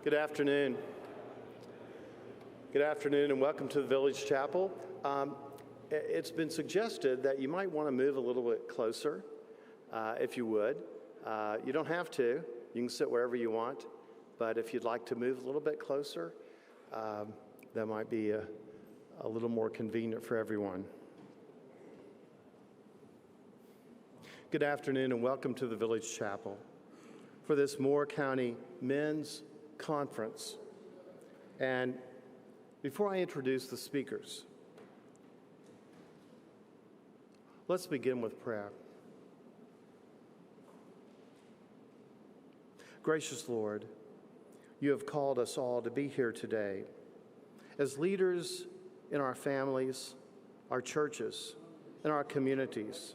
Good afternoon. Good afternoon and welcome to the Village Chapel. It's been suggested that you might want to move a little bit closer, if you would. You don't have to. You can sit wherever you want. But if you'd like to move a little bit closer, that might be a little more convenient for everyone. Good afternoon and welcome to the Village Chapel for this Moore County Men's Conference. And before I introduce the speakers, let's begin with prayer. Gracious Lord, you have called us all to be here today as leaders in our families, our churches, and our communities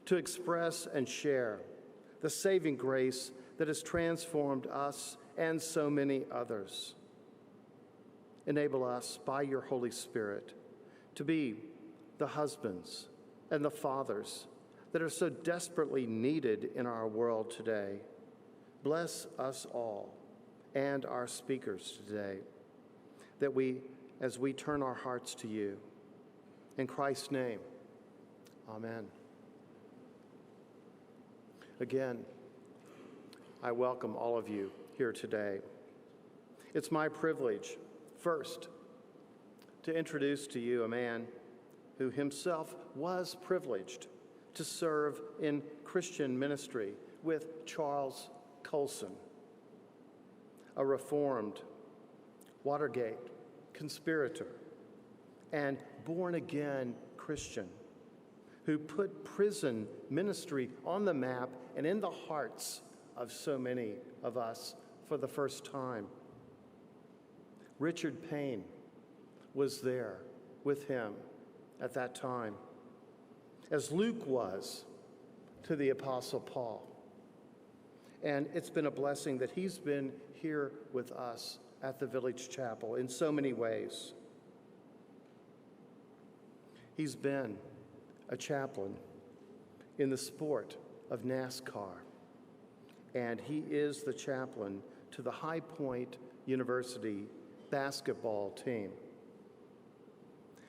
to express and share the saving grace that has transformed us and so many others. Enable us by your Holy Spirit to be the husbands and the fathers that are so desperately needed in our world today. Bless us all and our speakers today, that as we turn our hearts to you. In Christ's name, amen. Again, I welcome all of you here today. It's my privilege, first, to introduce to you a man who himself was privileged to serve in Christian ministry with Charles Colson, a reformed Watergate conspirator and born-again Christian who put prison ministry on the map and in the hearts of so many of us for the first time. Richard Payne was there with him at that time, as Luke was to the Apostle Paul. And it's been a blessing that he's been here with us at the Village Chapel in so many ways. He's been a chaplain in the sport of NASCAR, and he is the chaplain to the High Point University basketball team.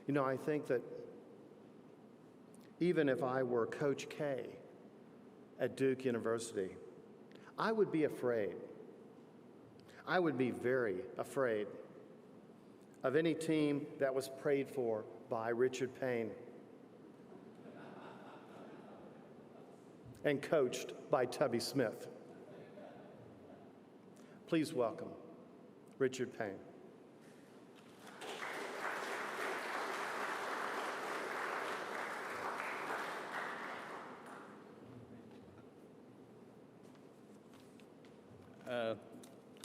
You know, I think that even if I were Coach K at Duke University, I would be afraid. I would be very afraid of any team that was prayed for by Richard Payne and coached by Tubby Smith. Please welcome Richard Payne.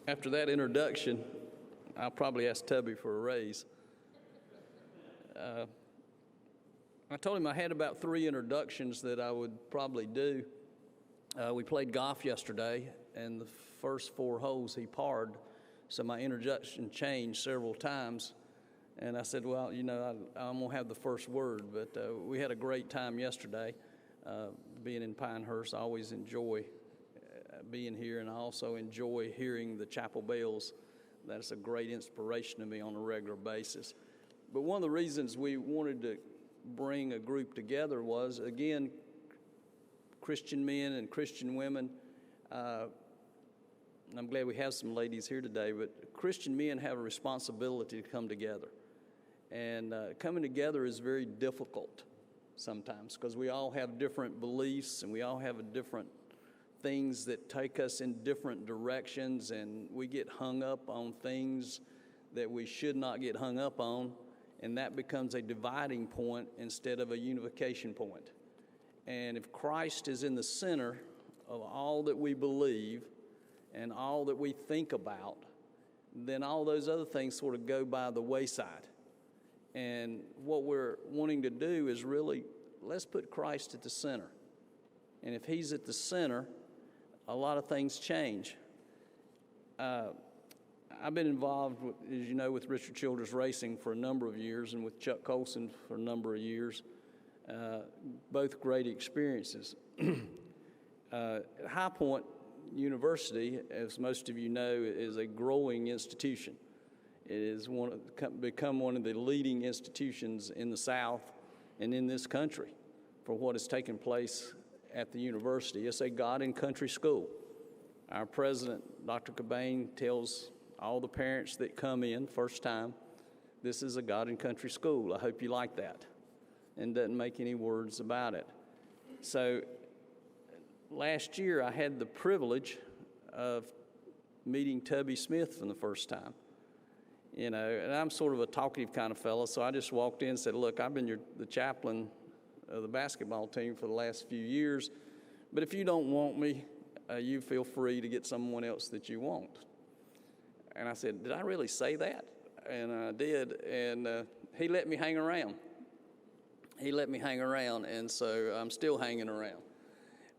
After that introduction, I'll probably ask Tubby for a raise. I told him I had about 3 introductions that I would probably do. We played golf yesterday, and the first 4 holes he parred, so my introduction changed several times. And I said, well, you know, I'm going to have the first word, but we had a great time yesterday being in Pinehurst. I always enjoy being here, and I also enjoy hearing the chapel bells. That's a great inspiration to me on a regular basis. But one of the reasons we wanted to bring a group together was, again, Christian men and Christian women. I'm glad we have some ladies here today, but Christian men have a responsibility to come together. And coming together is very difficult sometimes because we all have different beliefs and we all have different things that take us in different directions, and we get hung up on things that we should not get hung up on, and that becomes a dividing point instead of a unification point. And if Christ is in the center of all that we believe and all that we think about, then all those other things sort of go by the wayside. And what we're wanting to do is really, let's put Christ at the center. And if he's at the center, a lot of things change. I've been involved, as you know, with Richard Childress Racing for a number of years and with Chuck Colson for a number of years. Both great experiences. At High Point, University, as most of you know, is a growing institution. It is become one of the leading institutions in the South and in this country for what has taken place at the university. It's a God and country school. Our president, Dr. Cobain, tells all the parents that come in first time, this is a God and country school. I hope you like that, and doesn't make any words about it. So last year I had the privilege of meeting Tubby Smith for the first time. You know, and I'm sort of a talkative kind of fellow, so I just walked in and said, look, I've been the chaplain of the basketball team for the last few years, but if you don't want me, you feel free to get someone else that you want. And I said, did I really say that? And I did, and he let me hang around. He let me hang around, and so I'm still hanging around.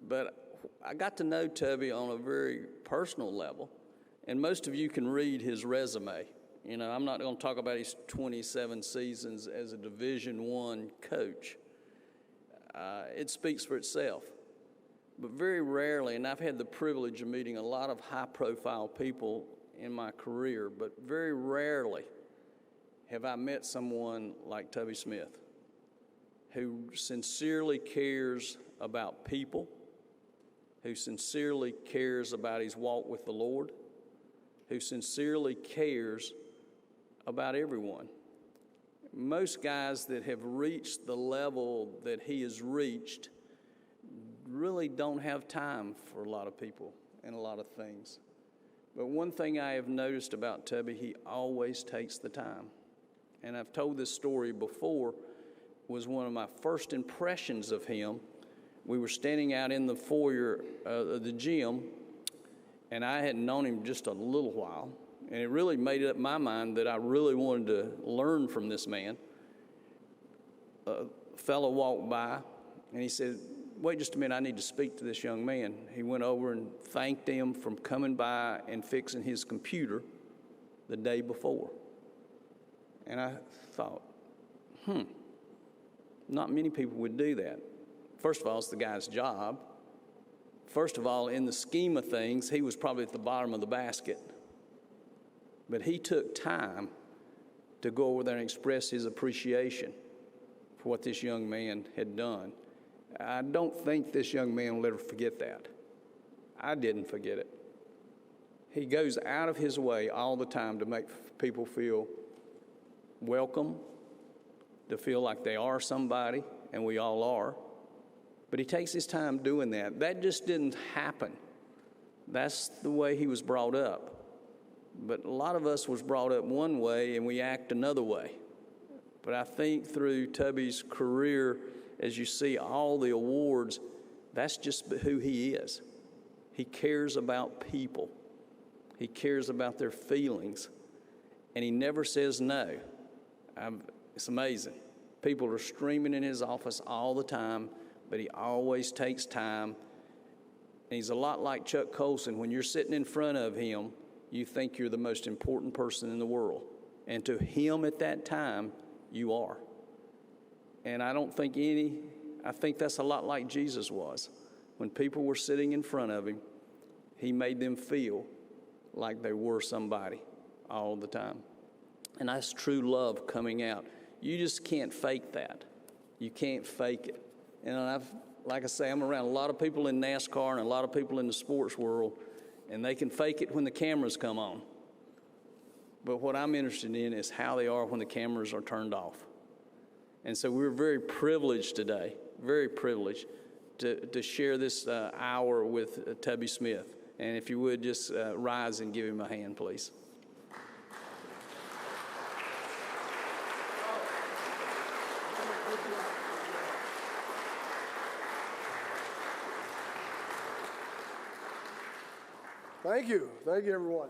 But I got to know Tubby on a very personal level, and most of you can read his resume. You know, I'm not going to talk about his 27 seasons as a Division I coach. It speaks for itself. But very rarely, and I've had the privilege of meeting a lot of high-profile people in my career, but very rarely have I met someone like Tubby Smith, who sincerely cares about people, who sincerely cares about his walk with the Lord, who sincerely cares about everyone. Most guys that have reached the level that he has reached really don't have time for a lot of people and a lot of things. But one thing I have noticed about Tubby, he always takes the time. And I've told this story before, was one of my first impressions of him. We were standing out in the foyer of the gym, and I hadn't known him just a little while. And it really made up my mind that I really wanted to learn from this man. A fellow walked by, and he said, wait just a minute, I need to speak to this young man. He went over and thanked him for coming by and fixing his computer the day before. And I thought, not many people would do that. First of all, it's the guy's job. First of all, in the scheme of things, he was probably at the bottom of the basket. But he took time to go over there and express his appreciation for what this young man had done. I don't think this young man will ever forget that. I didn't forget it. He goes out of his way all the time to make people feel welcome, to feel like they are somebody, and we all are. But he takes his time doing that. That just didn't happen. That's the way he was brought up. But a lot of us was brought up one way and we act another way. But I think through Tubby's career, as you see all the awards, that's just who he is. He cares about people. He cares about their feelings. And he never says no. It's amazing. People are streaming in his office all the time, but he always takes time. And he's a lot like Chuck Colson. When you're sitting in front of him, you think you're the most important person in the world. And to him at that time, you are. And I think that's a lot like Jesus was. When people were sitting in front of him, he made them feel like they were somebody all the time. And that's true love coming out. You just can't fake that. You can't fake it. And like I say, I'm around a lot of people in NASCAR and a lot of people in the sports world, and they can fake it when the cameras come on. But what I'm interested in is how they are when the cameras are turned off. And so we're very privileged today, very privileged to share this hour with Tubby Smith. And if you would, just rise and give him a hand, please. Thank you. Thank you, everyone.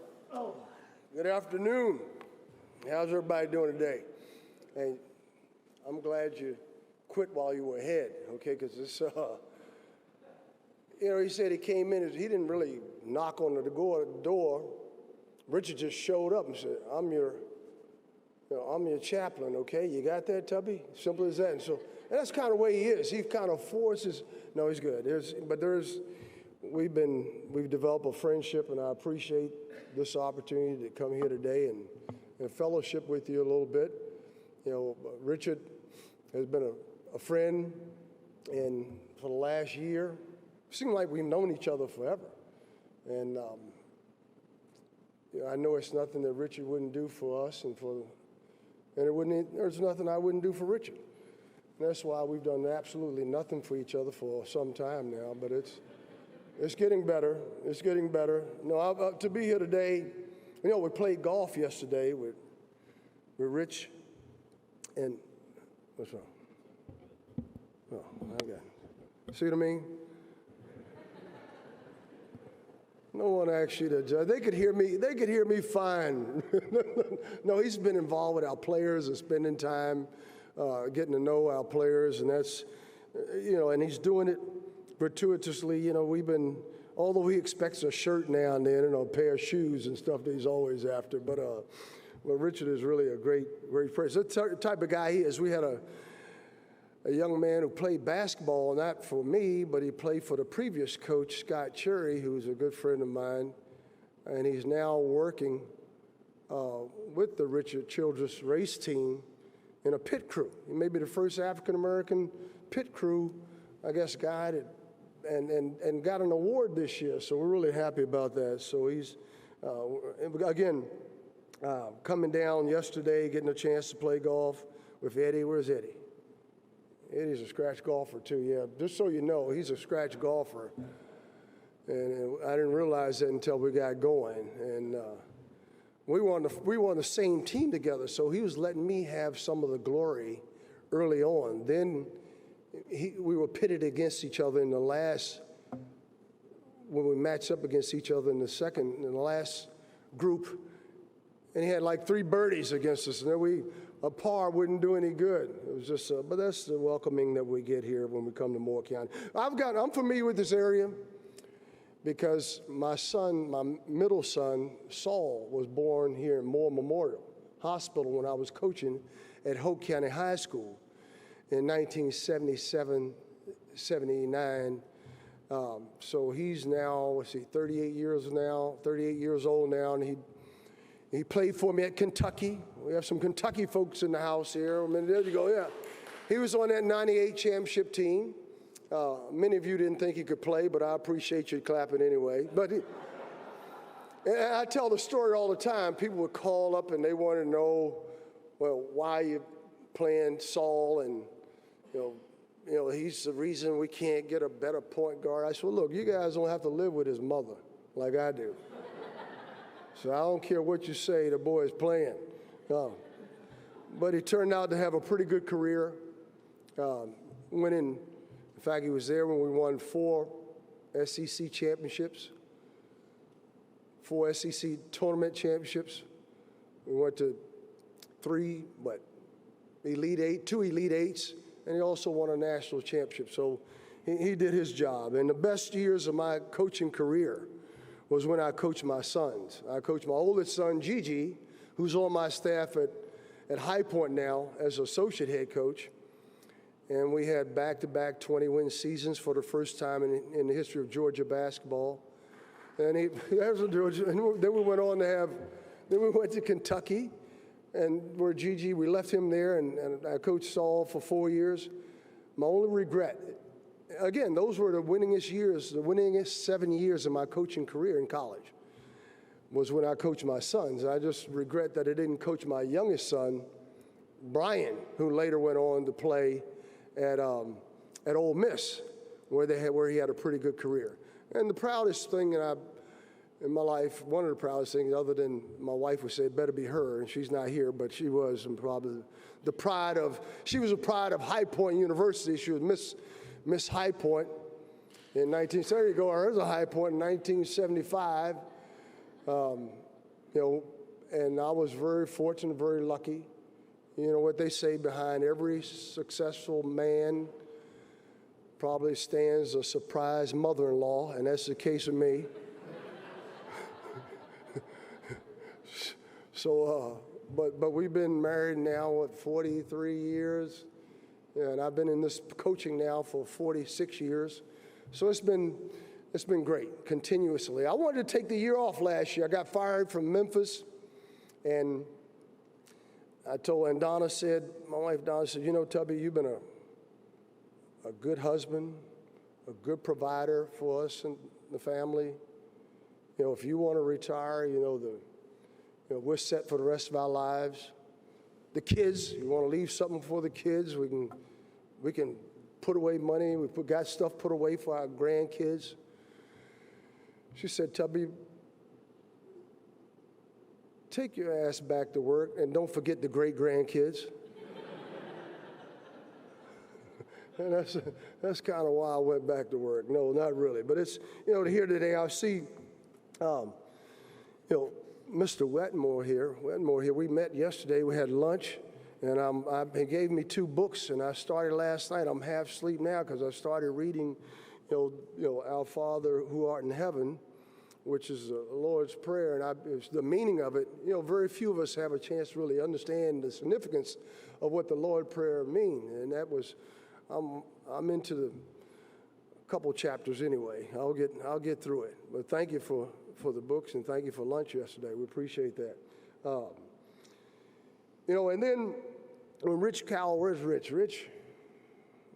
Good afternoon. How's everybody doing today? And I'm glad you quit while you were ahead, okay? Because it's, he said he came in. He didn't really knock on the door. Richard just showed up and said, I'm your chaplain, okay? You got that, Tubby? Simple as that. And that's kind of the way he is. He kind of forces. No, he's good. we've developed a friendship, and I appreciate this opportunity to come here today and fellowship with you a little bit. You know, Richard has been a friend, and for the last year, it seemed like we've known each other forever. And you know, I know it's nothing that Richard wouldn't do for us, there's nothing I wouldn't do for Richard. And that's why we've done absolutely nothing for each other for some time now, but it's getting better. It's getting better. No, to be here today, you know, we played golf yesterday with Rich, and what's wrong? Oh, I got it. See what I mean? No one asked you to judge. They could hear me fine. No, he's been involved with our players and spending time getting to know our players, and that's, you know, and he's doing it gratuitously. You know, although he expects a shirt now and then and a pair of shoes and stuff that he's always after, but Richard is really a great person. That's the type of guy he is. We had a young man who played basketball, not for me, but he played for the previous coach, Scott Cherry, who's a good friend of mine, and he's now working with the Richard Childress race team in a pit crew. He may be the first African-American pit crew, I guess, guy and got an award this year, so we're really happy about that. So he's, again, coming down yesterday, getting a chance to play golf with Eddie. Where's Eddie? Eddie's a scratch golfer too, yeah. Just so you know, he's a scratch golfer. And I didn't realize that until we got going. And we were on the same team together, so he was letting me have some of the glory early on. Then we were pitted against each other in the last, when we matched up against each other in the last group, and he had like 3 birdies against us, and then a par wouldn't do any good. It was just, but that's the welcoming that we get here when we come to Moore County. I'm familiar with this area because my middle son, Saul, was born here in Moore Memorial Hospital when I was coaching at Hope County High School in 1977, 79. So he's now, 38 years old now, and he played for me at Kentucky. We have some Kentucky folks in the house here. I mean, there you go, yeah. He was on that 98 championship team. Many of you didn't think he could play, but I appreciate you clapping anyway. And I tell the story all the time. People would call up and they want to know, well, why you playing Saul, and you know, he's the reason we can't get a better point guard. I said, well, look, you guys don't have to live with his mother like I do. So I don't care what you say, the boy is playing. But he turned out to have a pretty good career. In fact, he was there when we won 4 SEC championships, 4 SEC tournament championships. We went to 3, Elite 8, 2 Elite 8s, and he also won a national championship. So he did his job. And the best years of my coaching career was when I coached my sons. I coached my oldest son, Gigi, who's on my staff at High Point now as associate head coach. And we had back-to-back 20-win seasons for the first time in the history of Georgia basketball. And then we went on to then we went to Kentucky, and where Gigi, we left him there, and I coached Saul for 4 years. My only regret, again, those were the winningest years, the winningest 7 years of my coaching career in college, was when I coached my sons. I just regret that I didn't coach my youngest son, Brian, who later went on to play at Ole Miss, where he had a pretty good career. And the proudest thing in my life, one of the proudest things, other than my wife would say it better be her, and she's not here, but she was, and probably she was a pride of High Point University. She was Miss High Point in 1970. There you go, there's a High Point in 1975. And I was very fortunate, very lucky. You know what they say, behind every successful man probably stands a surprise mother-in-law, and that's the case with me. So, but we've been married now, 43 years, and I've been in this coaching now for 46 years. So it's been It's been great, continuously. I wanted to take the year off last year. I got fired from Memphis, and and Donna said, my wife Donna said, you know, Tubby, you've been a good husband, a good provider for us and the family. You know, if you want to retire, we're set for the rest of our lives. The kids, you want to leave something for the kids, we can put away money. Got stuff put away for our grandkids. She said, Tubby, take your ass back to work and don't forget the great-grandkids. And that's kind of why I went back to work. No, not really. But it's, here today I see, Mr. Wetmore here. We met yesterday. We had lunch, and he gave me 2 books, and I started last night. I'm half asleep now because I started reading, Our Father who art in heaven, which is the Lord's Prayer, and the meaning of it. Very few of us have a chance to really understand the significance of what the Lord's Prayer means, and that was, I'm into the couple chapters anyway. I'll get through it. But thank you for the books, and thank you for lunch yesterday. We appreciate that. And then when Rich Cowell, where's Rich?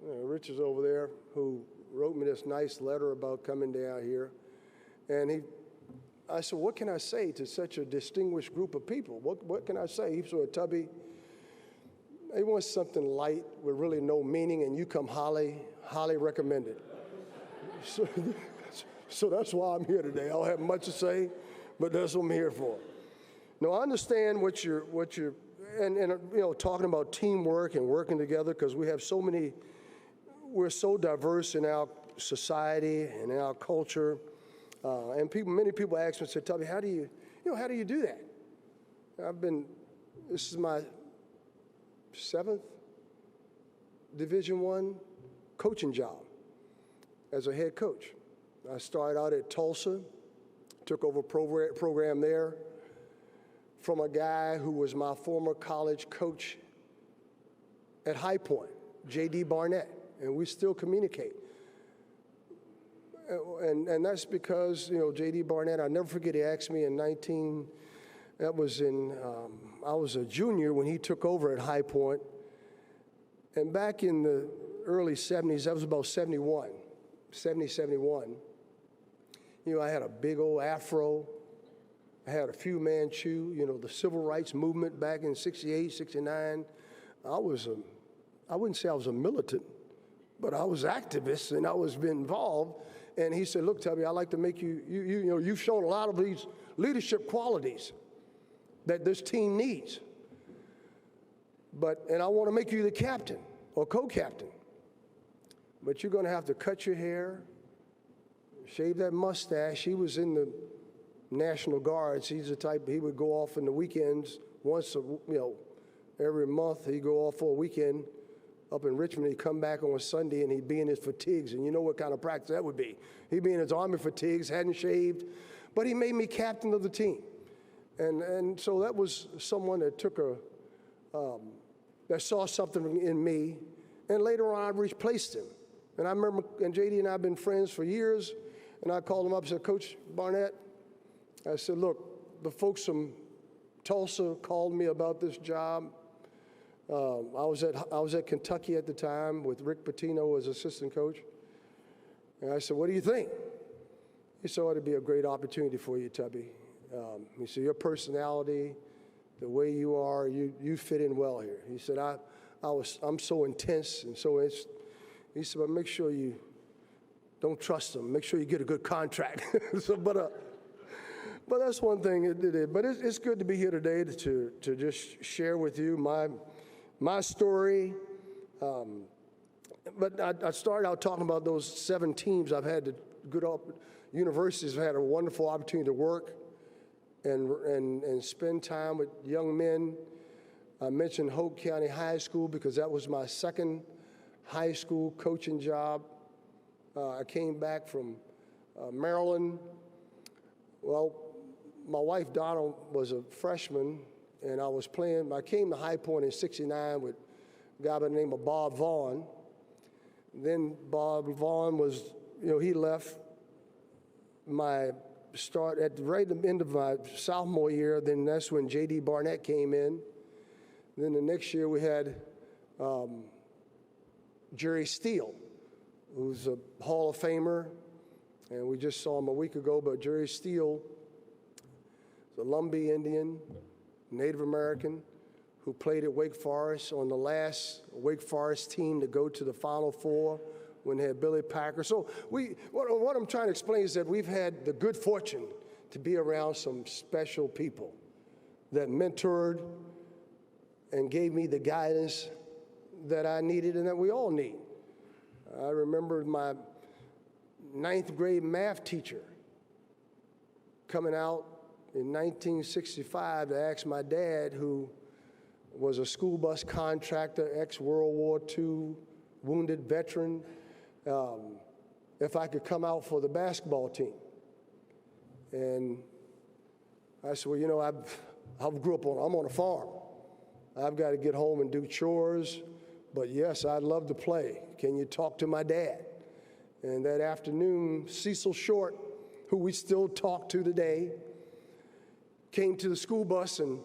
Rich is over there, who wrote me this nice letter about coming down here. And I said, what can I say to such a distinguished group of people? What can I say? He said, Tubby, they want something light with really no meaning, and you come highly recommended. So that's why I'm here today. I don't have much to say, but that's what I'm here for. Now, I understand what you're talking about teamwork and working together, because we're so diverse in our society and in our culture. And many people ask me, say, Tubby, how do you do that? This is my 7th Division I coaching job as a head coach. I started out at Tulsa, took over a program there from a guy who was my former college coach at High Point, J.D. Barnett, and we still communicate. And that's because, J.D. Barnett, I'll never forget, he asked me I was a junior when he took over at High Point. And back in the early 70s, that was about 71. I had a big old afro. I had a Fu Manchu, the civil rights movement back in 68, 69. I wouldn't say I was a militant, but I was activist, and I was involved. And he said, look, Tubby, I'd like to make you've shown a lot of these leadership qualities that this team needs. And I want to make you the captain or co-captain. But you're going to have to cut your hair, shave that mustache. He was in the National Guards. He's the type, he would go off in the weekends every month. He'd go off for a weekend up in Richmond. He'd come back on a Sunday, and he'd be in his fatigues. And you know what kind of practice that would be. He'd be in his Army fatigues, hadn't shaved, but he made me captain of the team. And so that was someone that that saw something in me, and later on I replaced him. And I remember, and JD and I have been friends for years, and I called him up and said, Coach Barnett, I said, look, the folks from Tulsa called me about this job. I was at Kentucky at the time with Rick Pitino as assistant coach. And I said, what do you think? He said, it would be a great opportunity for you, Tubby. He said, your personality, the way you are, you fit in well here. He said, I'm so intense and so he said, but make sure you don't trust them. Make sure you get a good contract. But that's one thing it did. But it's good to be here today to just share with you my story. But I started out talking about those 7 teams I've had universities. I've had a wonderful opportunity to work and spend time with young men. I mentioned Hope County High School because that was my second high school coaching job. I came back from Maryland. Well, my wife Donna was a freshman, and I came to High Point in '69 with a guy by the name of Bob Vaughn. Then Bob Vaughn he left my start at right at the end of my sophomore year. Then that's when J.D. Barnett came in. Then the next year we had Jerry Steele, who's a Hall of Famer, and we just saw him a week ago. But Jerry Steele is a Lumbee Indian, Native American, who played at Wake Forest on the last Wake Forest team to go to the Final Four when they had Billy Packer. So what I'm trying to explain is that we've had the good fortune to be around some special people that mentored and gave me the guidance that I needed and that we all need. I remember my 9th grade math teacher coming out in 1965 to ask my dad, who was a school bus contractor, ex-World War II wounded veteran, if I could come out for the basketball team. And I said, well, you know, I grew up I'm on a farm. I've got to get home and do chores, but yes, I'd love to play. Can you talk to my dad? And that afternoon, Cecil Short, who we still talk to today, came to the school bus and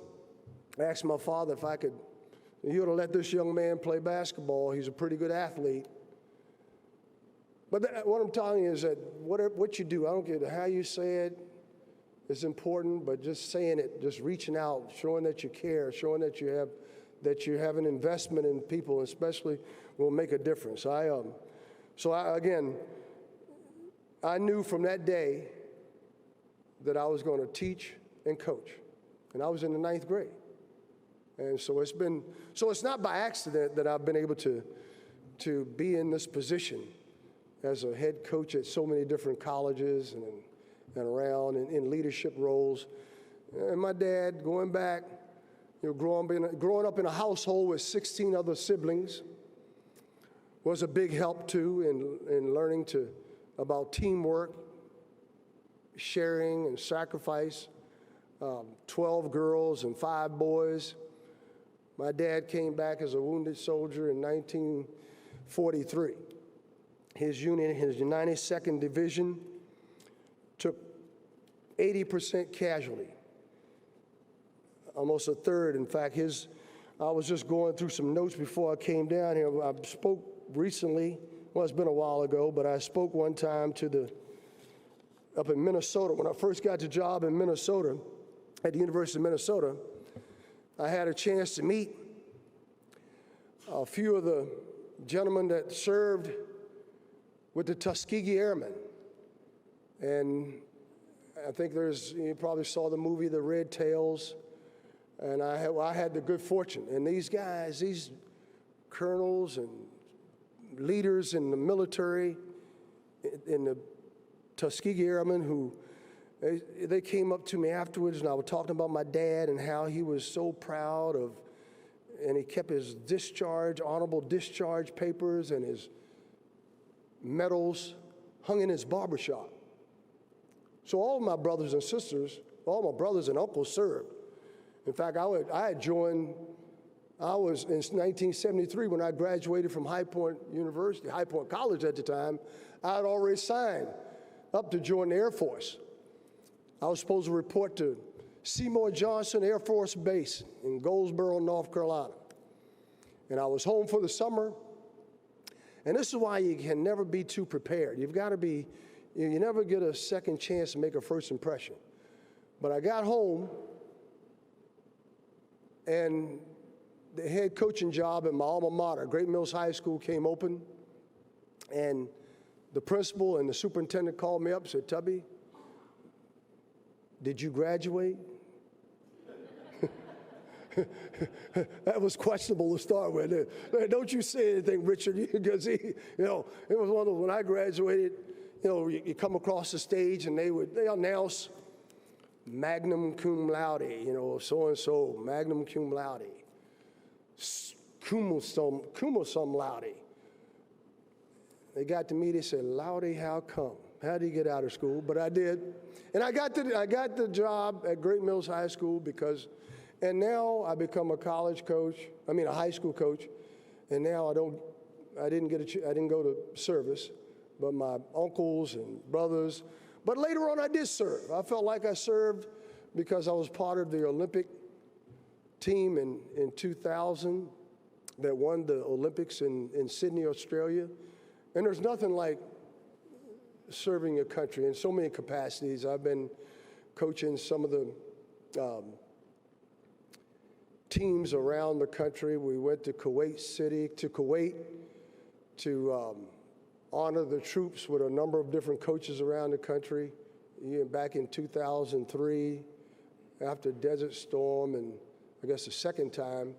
asked my father if he ought to let this young man play basketball. He's a pretty good athlete. But what I'm telling you is that what you do, I don't care how you say it, is important, but just saying it, just reaching out, showing that you care, showing that you have an investment in people, especially, will make a difference. Again, I knew from that day that I was going to teach and coach, and I was in the 9th grade. And so it's not by accident that I've been able to be in this position as a head coach at so many different colleges and around in leadership roles. And my dad, going back, growing up in a household with 16 other siblings, was a big help too in learning about teamwork, sharing and sacrifice. 12 girls and 5 boys. My dad came back as a wounded soldier in 1943. His unit, his 92nd Division, took 80% casualty, almost a third. In fact, I was just going through some notes before I came down here. I spoke recently, well, it's been a while ago, but I spoke one time up in Minnesota. When I first got the job in Minnesota, at the University of Minnesota, I had a chance to meet a few of the gentlemen that served with the Tuskegee Airmen. And I think you probably saw the movie The Red Tails, and I had the good fortune. And these guys, these colonels and leaders in the military, in the Tuskegee Airmen, who they came up to me afterwards, and I was talking about my dad and how he was so proud of, and he kept his honorable discharge papers and his medals hung in his barbershop. So all of my brothers and sisters, all my brothers and uncles served. In fact, I was in 1973 when I graduated from High Point College at the time. I had already signed up to join the Air Force. I was supposed to report to Seymour Johnson Air Force Base in Goldsboro, North Carolina. And I was home for the summer. And this is why you can never be too prepared. You've got to be, you never get a second chance to make a first impression. But I got home, and the head coaching job at my alma mater, Great Mills High School, came open. And the principal and the superintendent called me up and said, Tubby, did you graduate? That was questionable to start with. Don't you say anything, Richard, because it was one of those, when I graduated, you come across the stage and they announce magnum cum laude, so-and-so, magnum cum laude, cum sum laude. They got to me, they said, Laude, how come? How did you get out of school? But I did. And I got the job at Great Mills High School and now I become a high school coach, and now I didn't go to service, but my uncles and brothers, But later on, I did serve. I felt like I served because I was part of the Olympic team in 2000 that won the Olympics in Sydney, Australia. And there's nothing like serving your country in so many capacities. I've been coaching some of the teams around the country. We went to Kuwait to honor the troops with a number of different coaches around the country. Back in 2003, after Desert Storm, and I guess the second time,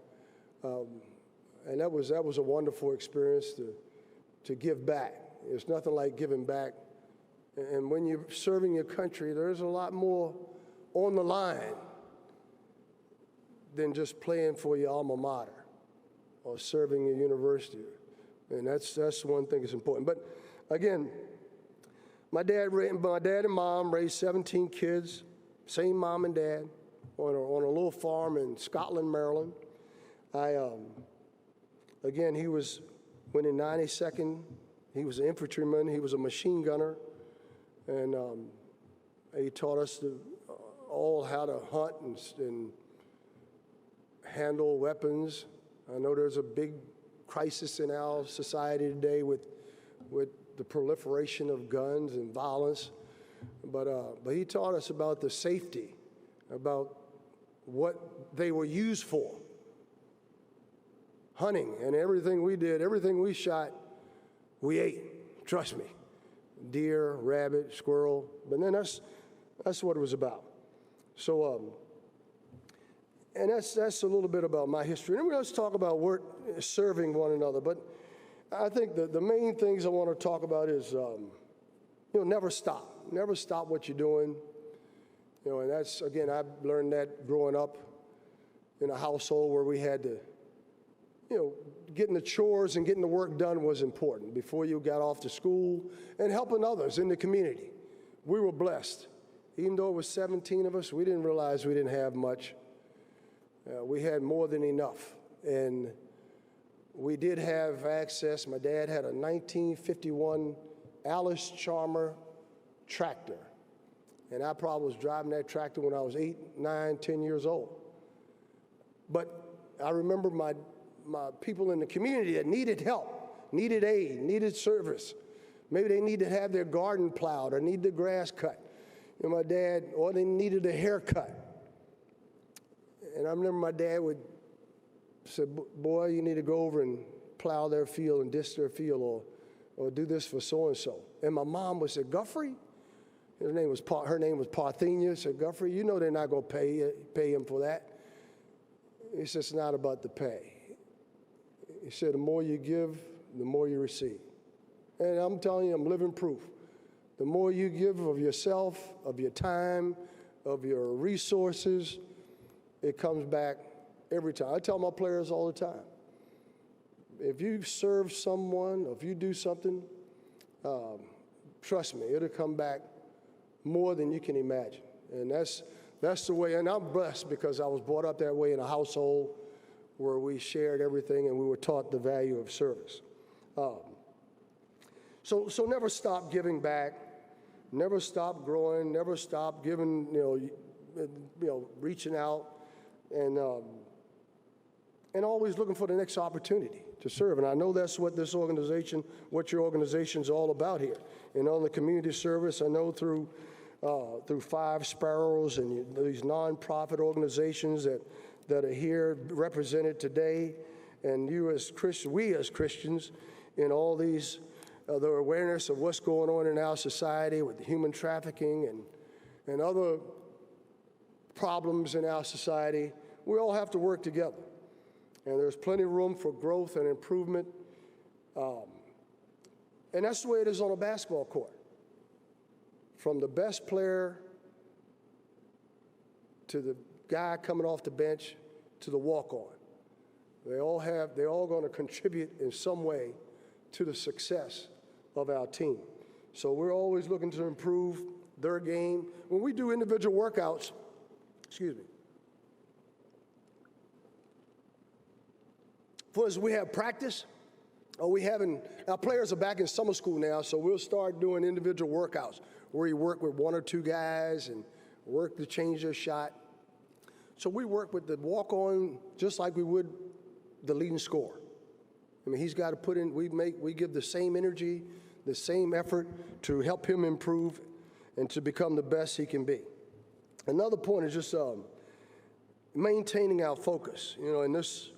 and that was a wonderful experience to give back. There's nothing like giving back. And when you're serving your country, there's a lot more on the line than just playing for your alma mater or serving your university. And that's one thing that's important. But again, my dad and mom raised 17 kids, same mom and dad, on a little farm in Scotland, Maryland. Again, he went in 92nd. He was an infantryman. He was a machine gunner. And he taught us all how to hunt and handle weapons. I know there's a big crisis in our society today with the proliferation of guns and violence. But he taught us about the safety, about what they were used for. Hunting and everything we did, everything we shot, we ate. Trust me. Deer, rabbit, squirrel. But then that's what it was about. So, and that's a little bit about my history. And let's talk about serving one another. But I think the main things I want to talk about is, never stop. Never stop what you're doing. And that's, again, I've learned that growing up in a household where we had to, getting the chores and getting the work done was important before you got off to school, and helping others in the community. We were blessed. Even though it was 17 of us, we didn't realize we didn't have much. We had more than enough. And we did have access. My dad had a 1951 Alice Charmer tractor. And I probably was driving that tractor when I was 8, 9, 10 years old. But I remember my people in the community that needed help, needed aid, needed service. Maybe they needed to have their garden plowed or need the grass cut. My dad, or they needed a haircut. And I remember my dad would say, boy, you need to go over and plow their field and disc their field, or do this for so-and-so. And my mom would say, Guffrey? Her name was Parthenia. Said, Guffrey, you know they're not going to pay him for that. He said, it's not about the pay. He said, the more you give, the more you receive. And I'm telling you, I'm living proof. The more you give of yourself, of your time, of your resources, it comes back every time. I tell my players all the time, if you serve someone, or if you do something, trust me, it'll come back more than you can imagine. And that's the way, and I'm blessed because I was brought up that way in a household where we shared everything and we were taught the value of service. So never stop giving back, never stop growing, never stop giving, reaching out, and always looking for the next opportunity to serve. And I know that's what what your organization's all about here. And on the community service, I know through Five Sparrows and these nonprofit organizations that are here represented today, and we as Christians in all these, the awareness of what's going on in our society with human trafficking and other problems in our society, we all have to work together. And there's plenty of room for growth and improvement. And that's the way it is on a basketball court. From the best player to the guy coming off the bench to the walk-on. They're all going to contribute in some way to the success of our team. So we're always looking to improve their game. When we do individual workouts, for us, we have practice, Our players are back in summer school now, so we'll start doing individual workouts where you work with one or two guys and work to change their shot. So we work with the walk-on just like we would the leading scorer. I mean, he's got to put in, we give the same energy, the same effort to help him improve and to become the best he can be. Another point is just maintaining our focus, in this,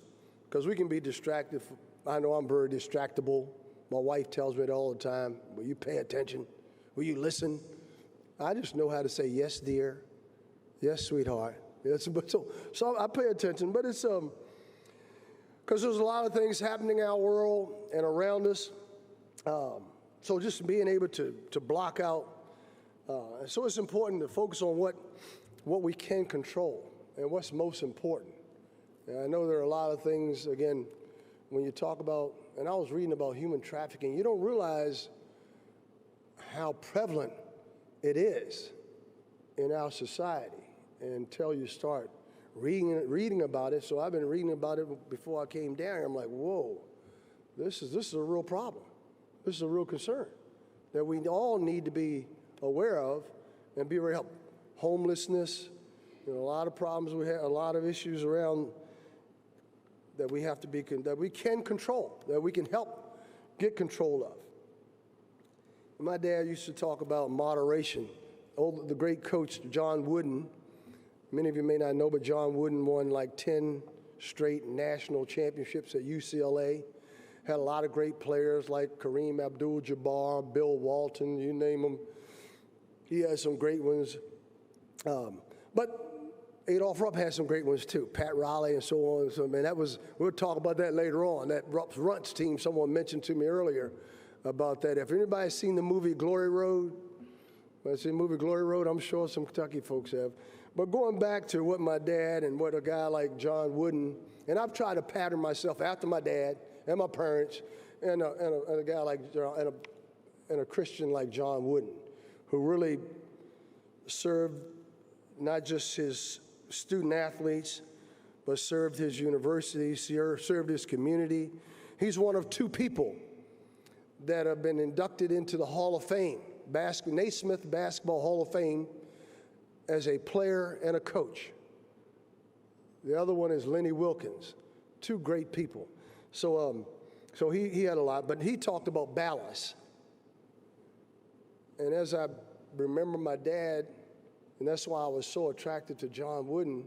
because we can be distracted. I know I'm very distractible. My wife tells me that all the time. Will you pay attention? Will you listen? I just know how to say, yes, dear. Yes, sweetheart. Yes, so I pay attention, but it's, because there's a lot of things happening in our world and around us. So just being able to block out. So it's important to focus on what we can control and what's most important. And I know there are a lot of things, again, when you talk about, and I was reading about human trafficking, you don't realize how prevalent it is in our society until you start reading about it. So I've been reading about it before I came down here. I'm like, whoa, this is a real problem. This is a real concern that we all need to be aware of and be aware of. Homelessness, a lot of problems we have, a lot of issues around that we have to be, that we can control, that we can help get control of. My dad used to talk about moderation. The great coach, John Wooden, many of you may not know, but John Wooden won like 10 straight national championships at UCLA. Had a lot of great players like Kareem Abdul-Jabbar, Bill Walton, you name them. He had some great ones. But Adolph Rupp had some great ones too, Pat Riley and so on. So, man, we'll talk about that later on. That Rupp's Runts team, someone mentioned to me earlier about that. If anybody's seen the movie Glory Road, I'm sure some Kentucky folks have. But going back to what my dad and what a guy like John Wooden, and I've tried to pattern myself after my dad and my parents and a guy like, and a Christian like John Wooden, who really served not just his student athletes, but served his university, served his community. He's one of two people that have been inducted into the Hall of Fame, Naismith Basketball Hall of Fame, as a player and a coach. The other one is Lenny Wilkins, two great people. So he had a lot, but he talked about balance. And as I remember my dad, and that's why I was so attracted to John Wooden,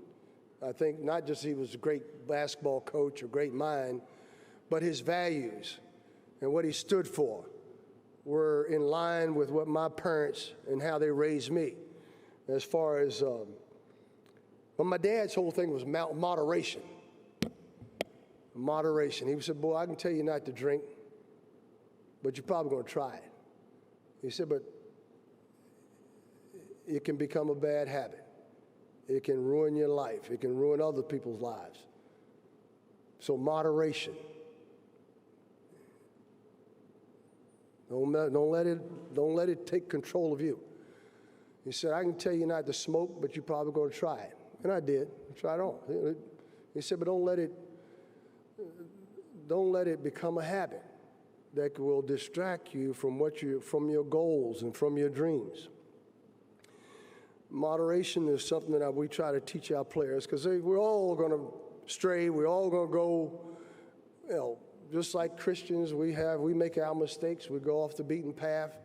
I think not just he was a great basketball coach or great mind, but his values and what he stood for were in line with what my parents and how they raised me. As far as, but my dad's whole thing was moderation. Moderation. He said, boy, I can tell you not to drink, but you're probably going to try it. He said, but it can become a bad habit. It can ruin your life. It can ruin other people's lives. So moderation. Don't let it take control of you. He said, I can tell you not to smoke, but you're probably going to try it. And I did. I tried it on. He said, but don't let it become a habit that will distract you from from your goals and from your dreams. Moderation is something that we try to teach our players, because we're all going to stray. We're all going to go, just like Christians, we make our mistakes. We go off the beaten path,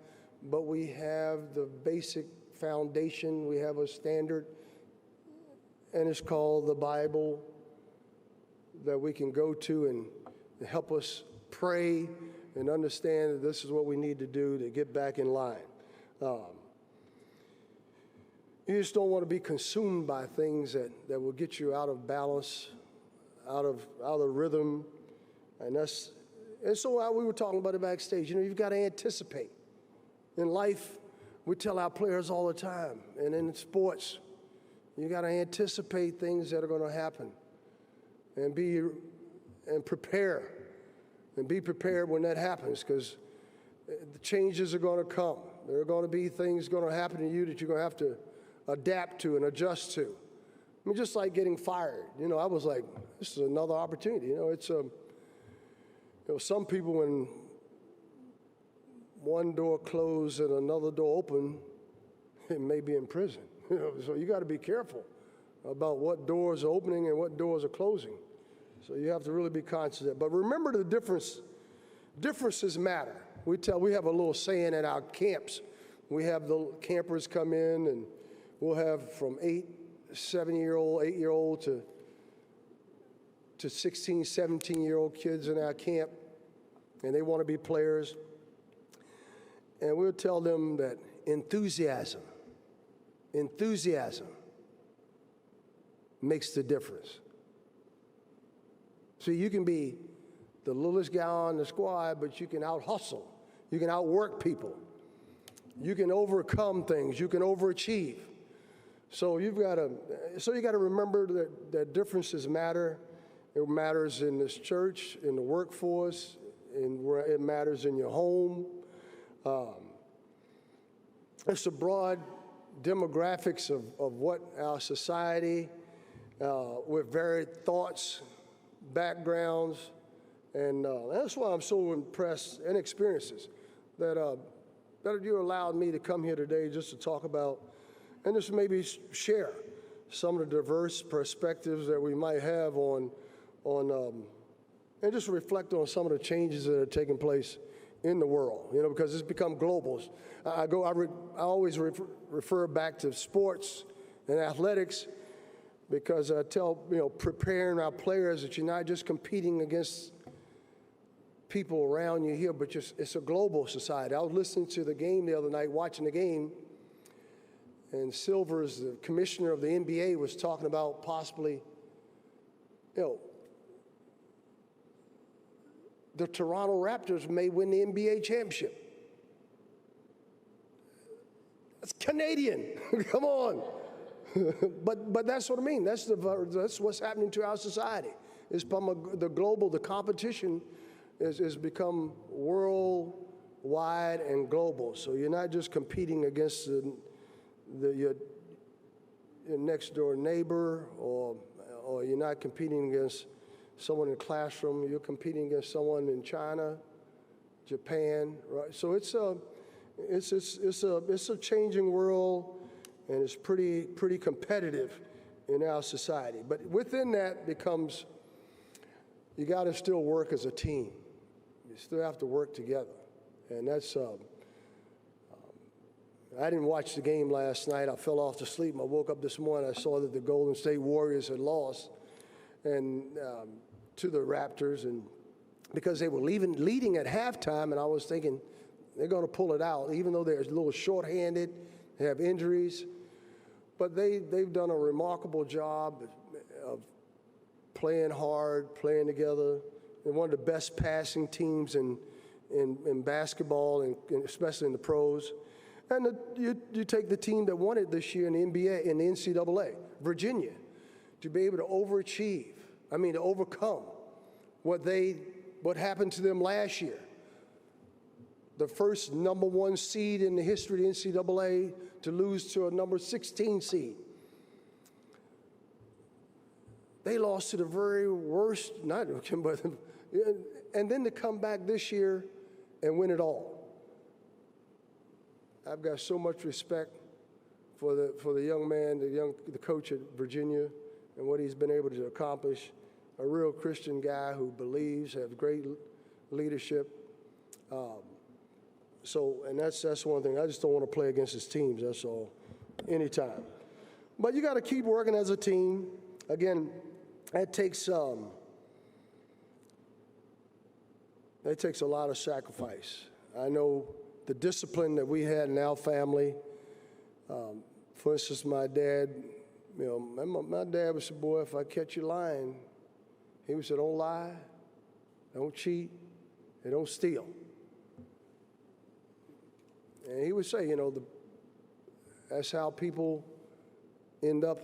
but we have the basic foundation. We have a standard, and it's called the Bible, that we can go to and help us pray and understand that this is what we need to do to get back in line. You just don't want to be consumed by things that will get you out of balance, out of rhythm. And so we were talking about it backstage. You've got to anticipate. In life, we tell our players all the time, and in sports, you got to anticipate things that are going to happen, and prepare, and be prepared when that happens, because the changes are going to come. There are going to be things going to happen to you that you're going to have to adapt to and adjust to. I mean, just like getting fired. I was like, this is another opportunity. some people, when one door closed and another door open, it may be in prison. So you got to be careful about what doors are opening and what doors are closing. So you have to really be conscious of that. But remember the difference. Differences matter. We have a little saying at our camps. We have the campers come in, and we'll have from 8-year-old to 16, 17-year-old kids in our camp, and they want to be players. And we'll tell them that enthusiasm makes the difference. See, you can be the littlest guy on the squad, but you can out-hustle. You can outwork people. You can overcome things. You can overachieve. So you got to remember that differences matter. It matters in this church, in the workforce, it matters in your home. It's a broad demographics of what our society, with varied thoughts, backgrounds, and that's why I'm so impressed, and experiences that you allowed me to come here today just to talk about, and just maybe share some of the diverse perspectives that we might have on and just reflect on some of the changes that are taking place in the world, because it's become global. I always refer back to sports and athletics, because I tell, preparing our players that you're not just competing against people around you here, but it's a global society. I was listening to the game the other night, watching the game, and Silvers, the commissioner of the NBA, was talking about possibly, the Toronto Raptors may win the NBA championship. That's Canadian. Come on. But that's what I mean. That's what's happening to our society. It's from the competition has become worldwide and global. So you're not just competing against your next door neighbor, or you're not competing against someone in the classroom. You're competing against someone in China, Japan, right? So it's a changing world, and it's pretty competitive in our society. But within that becomes, you got to still work as a team. You still have to work together, and that's. I didn't watch the game last night. I fell off to sleep. I woke up this morning. I saw that the Golden State Warriors had lost, and to the Raptors, and because they were leading at halftime, and I was thinking they're going to pull it out, even though they're a little shorthanded, they have injuries. But they've done a remarkable job of playing hard, playing together. They're one of the best passing teams in basketball, and especially in the pros. And you take the team that won it this year in the NBA, in the NCAA, Virginia, to be able to to overcome what happened to them last year. The first number 1 seed in the history of the NCAA to lose to a number 16 seed. They lost to the very worst, and then to come back this year and win it all. I've got so much respect for the young man, the coach at Virginia, and what he's been able to accomplish. A real Christian guy who believes, has great leadership. And that's one thing. I just don't want to play against his teams. That's all, anytime. But you got to keep working as a team. Again, that takes a lot of sacrifice. I know the discipline that we had in our family. For instance, my dad, my dad would say, boy, if I catch you lying, he would say, don't lie, don't cheat, and don't steal. And he would say, that's how people end up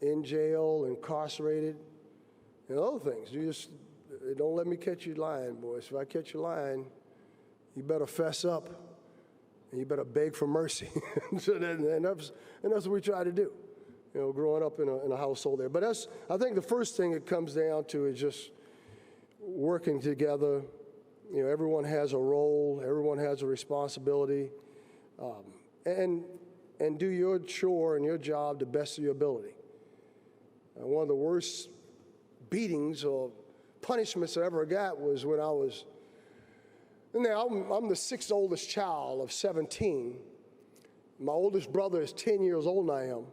in jail, incarcerated, and other things. You just, don't let me catch you lying, boys. If I catch you lying, you better fess up, and you better beg for mercy. and that's what we try to do, growing up in a household there. But I think the first thing it comes down to is just working together. You know, everyone has a role, everyone has a responsibility, and do your chore and your job the best of your ability. One of the worst beatings or punishments I ever got was when I was, I'm the sixth oldest child of 17. My oldest brother is 10 years older than I am.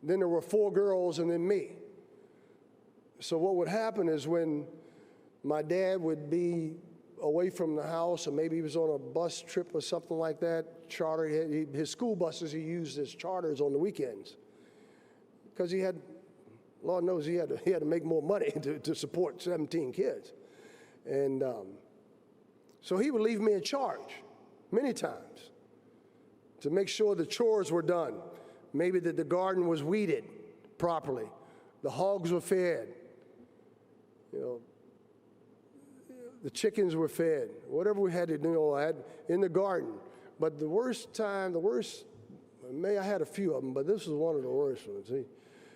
Then there were 4 girls and then me. So what would happen is when my dad would be away from the house, or maybe he was on a bus trip or something like that, charter, his school buses he used as charters on the weekends. Because he had, Lord knows he had to make more money to support 17 kids. And so he would leave me in charge many times to make sure the chores were done. Maybe that the garden was weeded properly, the hogs were fed, you know, the chickens were fed, whatever we had to do, I had in the garden. But the worst, I had a few of them, but this was one of the worst ones. See?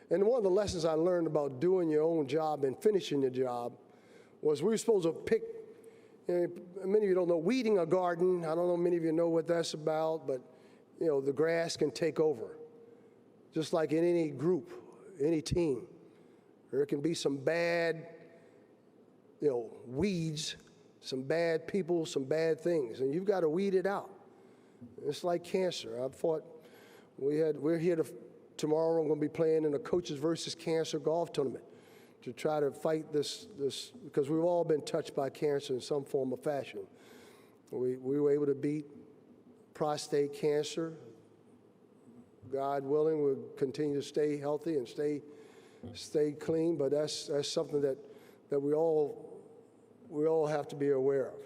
And one of the lessons I learned about doing your own job and finishing your job was we were supposed to pick, many of you don't know, weeding a garden. I don't know, many of you know what that's about, but you know, the grass can take over. Just like in any group, any team. There can be some bad, weeds, some bad people, some bad things, and you've got to weed it out. It's like cancer. We're here tomorrow. I'm going to be playing in a Coaches versus Cancer golf tournament to try to fight this because we've all been touched by cancer in some form or fashion. We were able to beat prostate cancer. God willing, we'll continue to stay healthy and stay clean, but that's something that we all have to be aware of.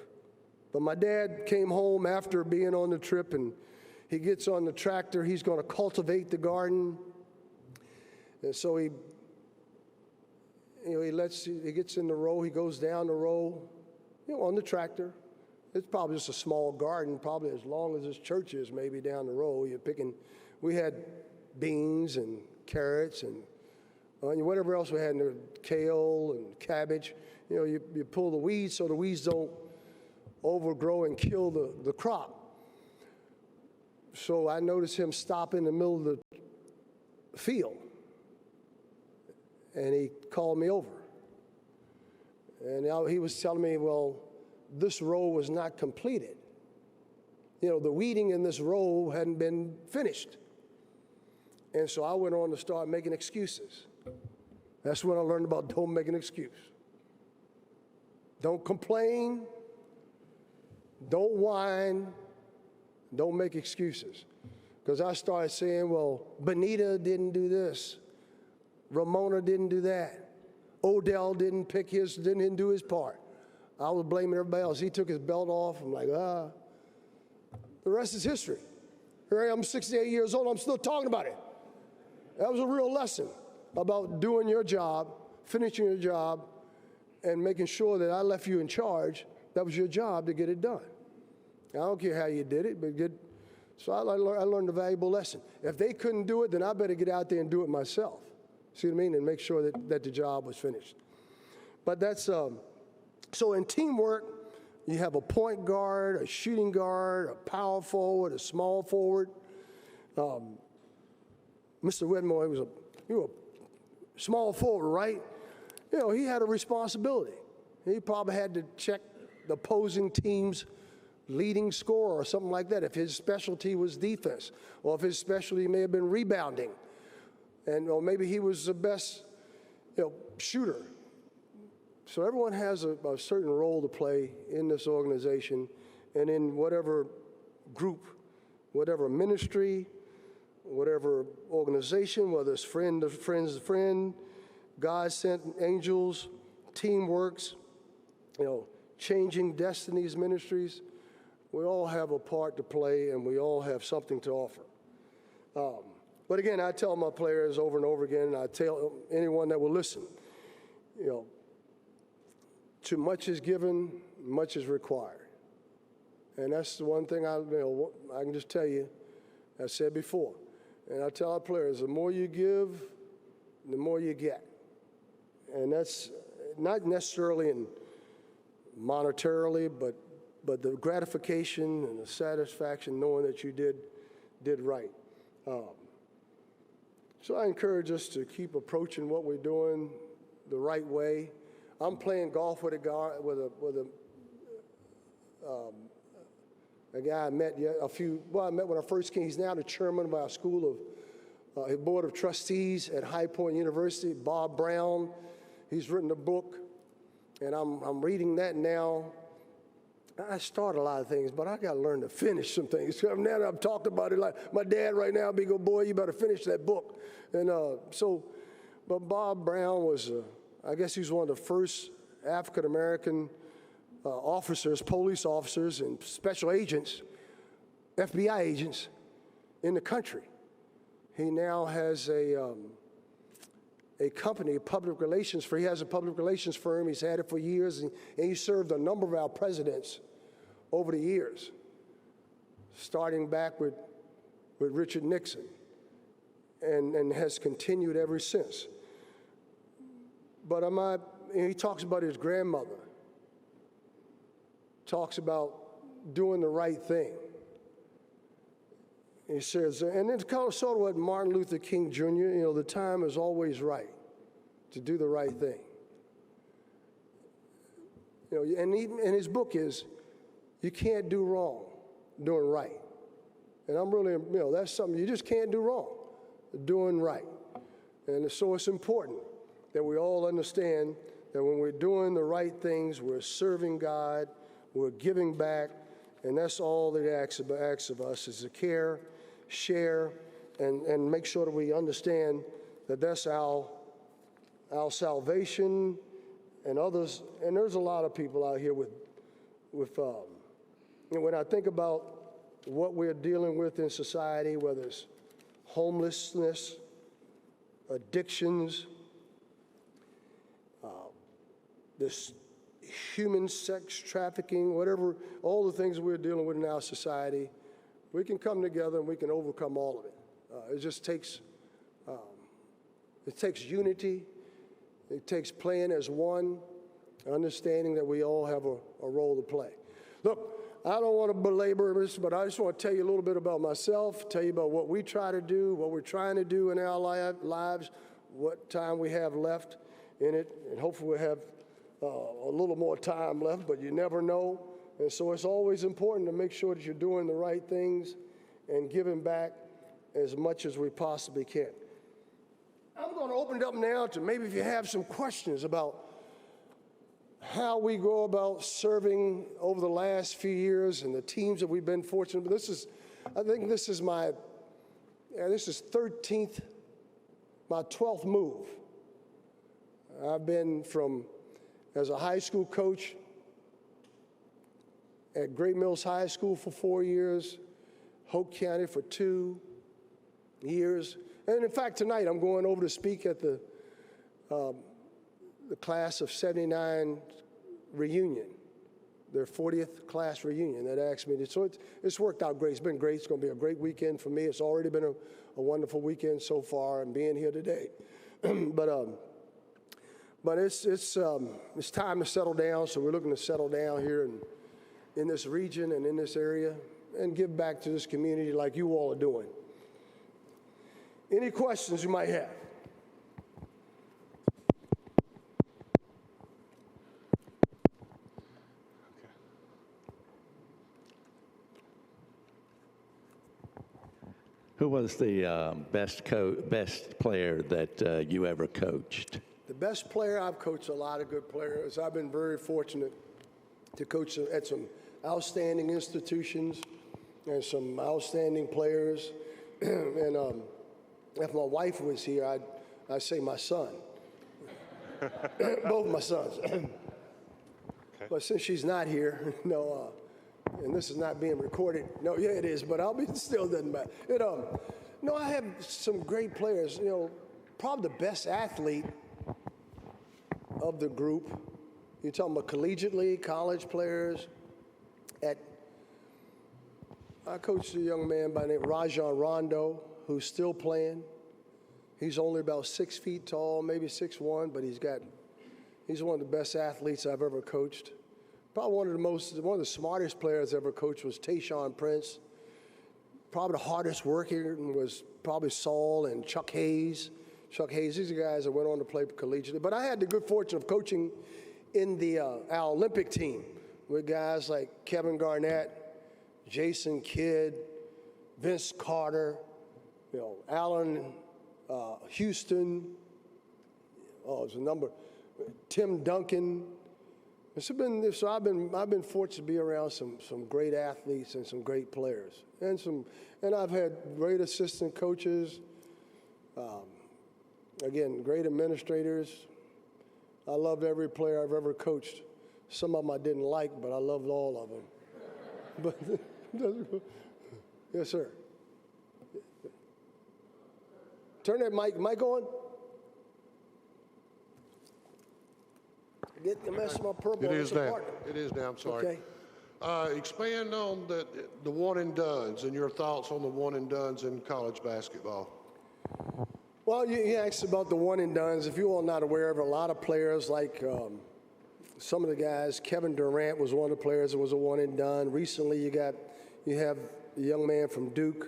But my dad came home after being on the trip, and he gets on the tractor. He's going to cultivate the garden, and so he gets in the row. He goes down the row, on the tractor. It's probably just a small garden, probably as long as this church is, maybe down the row. You're picking. We had beans and carrots and whatever else we had, in there, kale and cabbage. You pull the weeds so the weeds don't overgrow and kill the crop. So I noticed him stop in the middle of the field, and he called me over. And he was telling me, well, this row was not completed. The weeding in this row hadn't been finished. And so I went on to start making excuses. That's when I learned about don't make an excuse. Don't complain. Don't whine. Don't make excuses. Because I started saying, well, Benita didn't do this. Ramona didn't do that. Odell didn't do his part. I was blaming everybody else. He took his belt off. I'm like, The rest is history. Here I am, 68 years old. I'm still talking about it. That was a real lesson about doing your job, finishing your job, and making sure that I left you in charge. That was your job to get it done. I don't care how you did it, but so I learned a valuable lesson. If they couldn't do it, then I better get out there and do it myself. See what I mean? And make sure that the job was finished. But that's, so in teamwork, you have a point guard, a shooting guard, a power forward, a small forward. Mr. Whitmore, he was a small forward, right? He had a responsibility. He probably had to check the opposing team's leading scorer or something like that, if his specialty was defense, or if his specialty may have been rebounding, or maybe he was the best shooter. So everyone has a certain role to play in this organization and in whatever group, whatever ministry, whatever organization, whether it's friend of friend, God sent angels, teamworks, changing destinies ministries. We all have a part to play, and we all have something to offer. But again, I tell my players over and over again, and I tell anyone that will listen, too much is given, much is required. And that's the one thing I can just tell you, I said before. And I tell our players, the more you give, the more you get. And that's not necessarily monetarily, but the gratification and the satisfaction knowing that you did right. So I encourage us to keep approaching what we're doing the right way. I'm playing golf with a guy I met I met when I first came. He's now the chairman of our school of his board of trustees at High Point University, Bob Brown. He's written a book, and I'm reading that now. I start a lot of things, but I got to learn to finish some things. Now that I've talked about it, like my dad right now, big old boy, you better finish that book. And but Bob Brown was, I guess he was one of the first African-American officers, police officers, and special agents, FBI agents in the country. He now has a company, a public relations firm. He has a public relations firm. He's had it for years, and he served a number of our presidents over the years, starting back with Richard Nixon, and has continued ever since. But he talks about his grandmother, talks about doing the right thing. He says, and it's kind of sort of what Martin Luther King Jr., the time is always right to do the right thing. And his book is, you can't do wrong doing right. And I'm really, that's something you just can't do wrong, doing right. And so it's important that we all understand that when we're doing the right things, we're serving God, we're giving back, and that's all that it asks of us is to care, share, and make sure that we understand that that's our salvation and others. And there's a lot of people out here with when I think about what we're dealing with in society, whether it's homelessness, addictions, this human sex trafficking, whatever, all the things we're dealing with in our society, we can come together and we can overcome all of it. It just takes, unity. It takes playing as one, understanding that we all have a role to play. Look, I don't want to belabor this, but I just want to tell you a little bit about myself, tell you about what we try to do, what we're trying to do in our lives, what time we have left in it, and hopefully we'll have a little more time left, but you never know. And so it's always important to make sure that you're doing the right things and giving back as much as we possibly can. I'm going to open it up now to maybe if you have some questions about how we go about serving over the last few years and the teams that we've been fortunate. But I think this is my 12th move. I've been as a high school coach at Great Mills High School for 4 years, Hope County for 2 years. And in fact, tonight I'm going over to speak at the class of 79 reunion, their 40th class reunion that asked me to. So it's worked out great. It's been great. It's going to be a great weekend for me. It's already been a wonderful weekend so far and being here today. But it's time to settle down, so we're looking to settle down here in this region and in this area and give back to this community like you all are doing. Any questions you might have? Who was the best player that you ever coached? The best player, I've coached a lot of good players. I've been very fortunate to coach at some outstanding institutions and some outstanding players. And if my wife was here, I'd say my son. Both my sons. Okay. But since she's not here, no, and this is not being recorded. No, yeah, it is, but still doesn't matter. No, I have some great players. Probably the best athlete of the group. You're talking about collegiately, college players. I coached a young man by the name of Rajon Rondo, who's still playing. He's only about 6 feet tall, maybe 6'1", but he's one of the best athletes I've ever coached. probably one of the smartest players I ever coached was Tayshaun Prince. Probably the hardest working was probably Saul and Chuck Hayes. Chuck Hayes, these are guys that went on to play collegiately. But I had the good fortune of coaching in our Olympic team with guys like Kevin Garnett, Jason Kidd, Vince Carter, Allen Houston. There's a number. Tim Duncan. So I've been fortunate to be around some great athletes and some great players, and I've had great assistant coaches. Again, great administrators. I loved every player I've ever coached. Some of them I didn't like, but I loved all of them. But yes, sir. Turn that mic on. Get the mess of my purple. It is now. It is now. I'm sorry. Okay. Expand on the one and dones and your thoughts on the one and dones in college basketball. Well, you asked about the one and dones. If you all not aware of it, a lot of players like some of the guys. Kevin Durant was one of the players that was a one and done. Recently, you have a young man from Duke,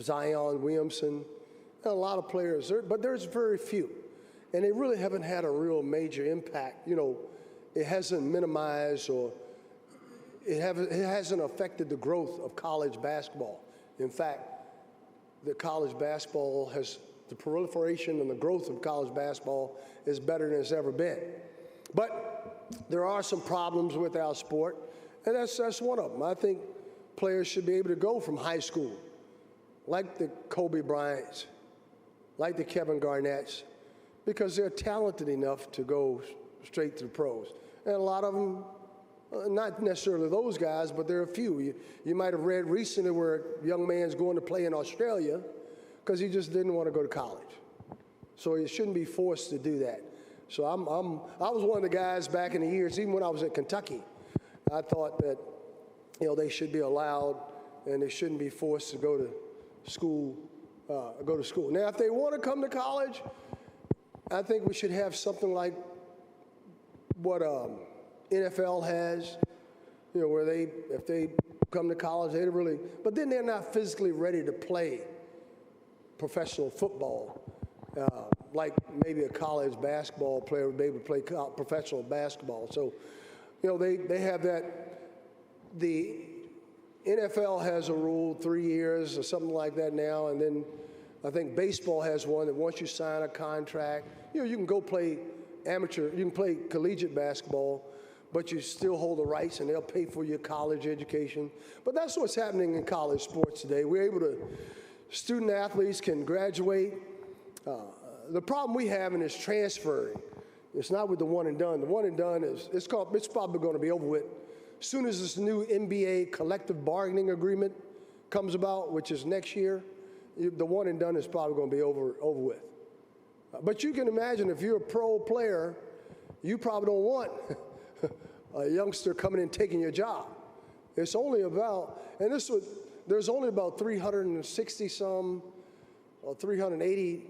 Zion Williamson. A lot of players there, but there's very few. And they really haven't had a real major impact. It hasn't minimized or it hasn't affected the growth of college basketball. In fact, the proliferation and the growth of college basketball is better than it's ever been. But there are some problems with our sport, and that's one of them. I think players should be able to go from high school, like the Kobe Bryants, like the Kevin Garnetts, because they're talented enough to go straight to the pros. And a lot of them, not necessarily those guys, but there are a few. You might have read recently where a young man's going to play in Australia because he just didn't want to go to college. So he shouldn't be forced to do that. So I was one of the guys back in the years, even when I was at Kentucky, I thought that they should be allowed and they shouldn't be forced to go to school. Now, if they want to come to college, I think we should have something like what NFL has, where if they come to college, but then they're not physically ready to play professional football, like maybe a college basketball player would be able to play professional basketball. So, they have that. The NFL has a rule, 3 years or something like that now, and then I think baseball has one that once you sign a contract, you can go play you can play collegiate basketball, but you still hold the rights and they'll pay for your college education. But that's what's happening in college sports today. We're able to, student athletes can graduate. The problem we have is transferring. It's not with the one and done. The one and done it's probably going to be over with. As soon as this new NBA collective bargaining agreement comes about, which is next year, the one and done is probably going to be over with. But you can imagine if you're a pro player, you probably don't want a youngster coming in taking your job. It's only about, there's only about 360 some or 380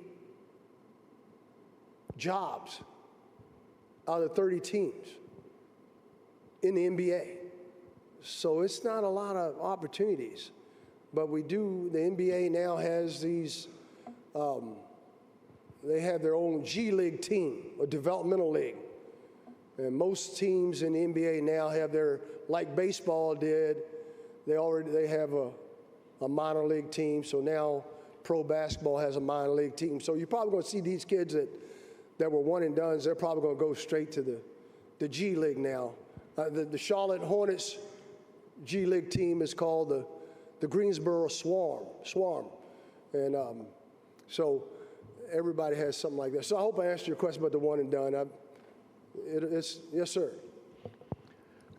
jobs out of 30 teams in the NBA. So it's not a lot of opportunities. But the NBA now has these, they have their own G League team, a developmental league. And most teams in the NBA now have like baseball did, they have a minor league team. So now pro basketball has a minor league team. So you're probably going to see these kids that were one and dones, they're probably going to go straight to the G League now. The Charlotte Hornets G League team is called the Greensboro Swarm. And so everybody has something like that. So I hope I answered your question about the one and done. Yes, sir.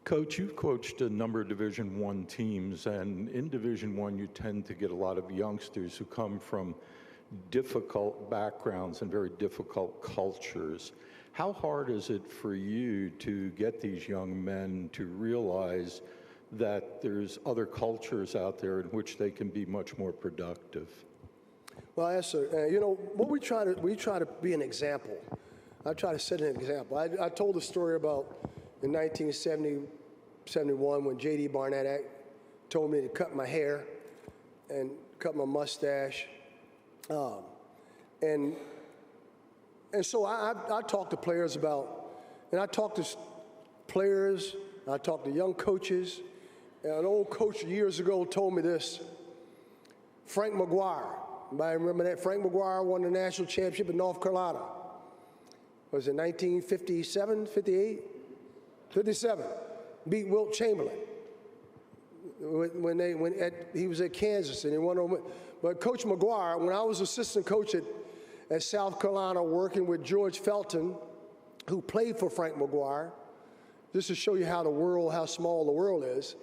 Coach, you've coached a number of Division I teams, and in Division I, you tend to get a lot of youngsters who come from difficult backgrounds and very difficult cultures. How hard is it for you to get these young men to realize that there's other cultures out there in which they can be much more productive? Well, yes, sir. What we try to be an example. I try to set an example. I told a story about in 1970 '71 when J.D. Barnett told me to cut my hair and cut my mustache. And so I talk to players about, and I talk to players, I talk to young coaches. And an old coach years ago told me this, Frank McGuire. Anybody remember that? Frank McGuire won the national championship in North Carolina. Was it 1957, 58? 57. Beat Wilt Chamberlain when he was at Kansas and he won over. But Coach McGuire, when I was assistant coach at South Carolina working with George Felton, who played for Frank McGuire, just to show you how small the world is.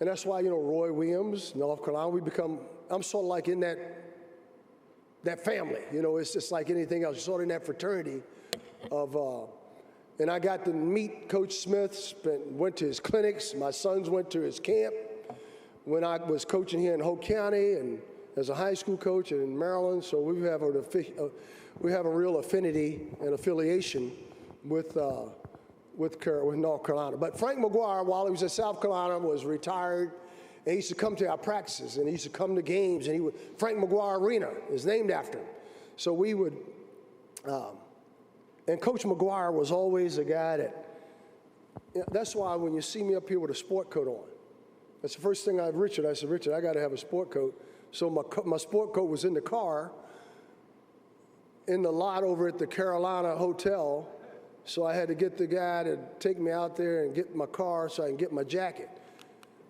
And that's why, Roy Williams, North Carolina, I'm sort of like in that family. It's just like anything else, sort of in that fraternity and I got to meet Coach Smith, went to his clinics. My sons went to his camp when I was coaching here in Hope County and as a high school coach and in Maryland. So we have a real affinity and affiliation with North Carolina. But Frank McGuire, while he was at South Carolina, was retired, and he used to come to our practices, and he used to come to games, and Frank McGuire Arena is named after him. So we would, and Coach McGuire was always a guy that, that's why when you see me up here with a sport coat on, that's the first thing I said, Richard, I got to have a sport coat. So my sport coat was in the car, in the lot over at the Carolina Hotel. So I had to get the guy to take me out there and get my car so I can get my jacket.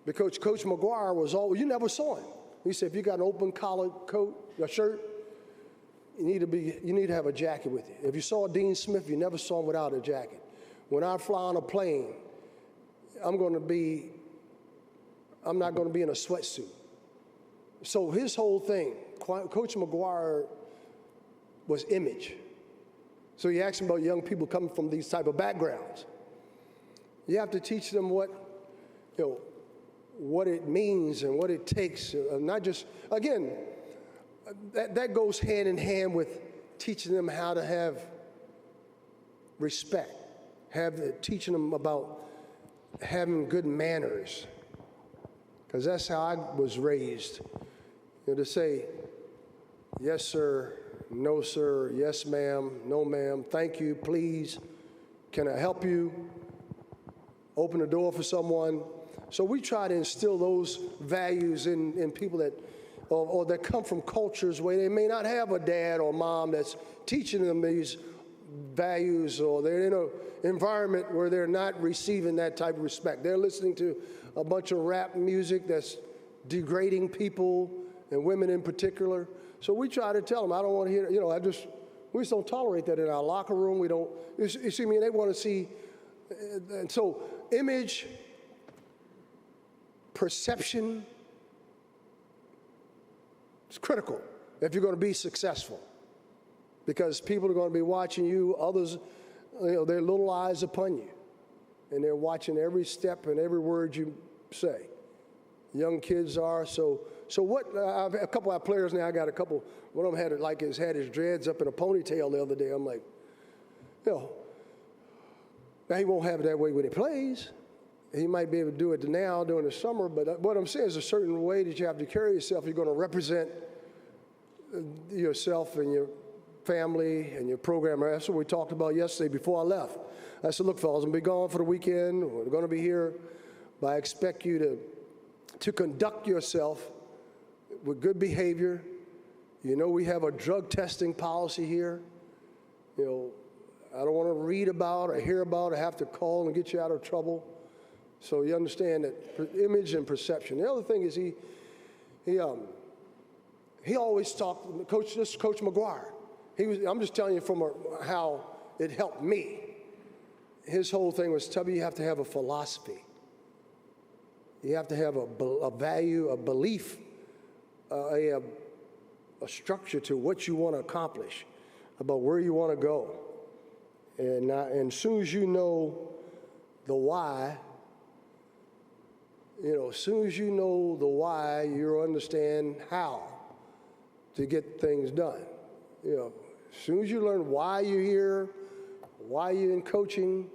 Because Coach McGuire was always, you never saw him. He said, if you got an open collar coat, a shirt, you need to have a jacket with you. If you saw Dean Smith, you never saw him without a jacket. When I fly on a plane, I'm not going to be in a sweatsuit. So his whole thing, Coach McGuire was image. So you ask him about young people coming from these type of backgrounds. You have to teach them what it means and what it takes. Not just, again, that goes hand in hand with teaching them how to have respect, teaching them about having good manners. Because that's how I was raised. To say, yes, sir, no, sir, yes, ma'am, no, ma'am, thank you, please, can I help you? Open the door for someone. So we try to instill those values in people that, or that come from cultures where they may not have a dad or mom that's teaching them these values, or they're in an environment where they're not receiving that type of respect. They're listening to a bunch of rap music that's degrading people and women in particular. So we try to tell them, I don't want to hear, we just don't tolerate that in our locker room. We don't, you see me, they want to see, and so image, perception, it's critical if you're going to be successful, because people are going to be watching you, others, their little eyes upon you, and they're watching every step and every word you say. Young kids are, so what, a couple of our players now, I got a couple, one of them had his dreads up in a ponytail the other day. I'm like, now he won't have it that way when he plays. He might be able to do it now during the summer, but what I'm saying is a certain way that you have to carry yourself. You're going to represent yourself and your family and your program. That's what we talked about yesterday before I left. I said, look, fellas, I'm going to be gone for the weekend. We're going to be here, but I expect you to conduct yourself with good behavior. We have a drug testing policy here. I don't want to read about or hear about or have to call and get you out of trouble. So you understand that image and perception. The other thing is he always talked, Coach McGuire. I'm just telling you from how it helped me. His whole thing was, Tubby, you have to have a philosophy. You have to have a value, a belief, a structure to what you want to accomplish, about where you want to go. And as soon as you know the why, as soon as you know the why, you'll understand how to get things done. As soon as you learn why you're here, why you're in coaching,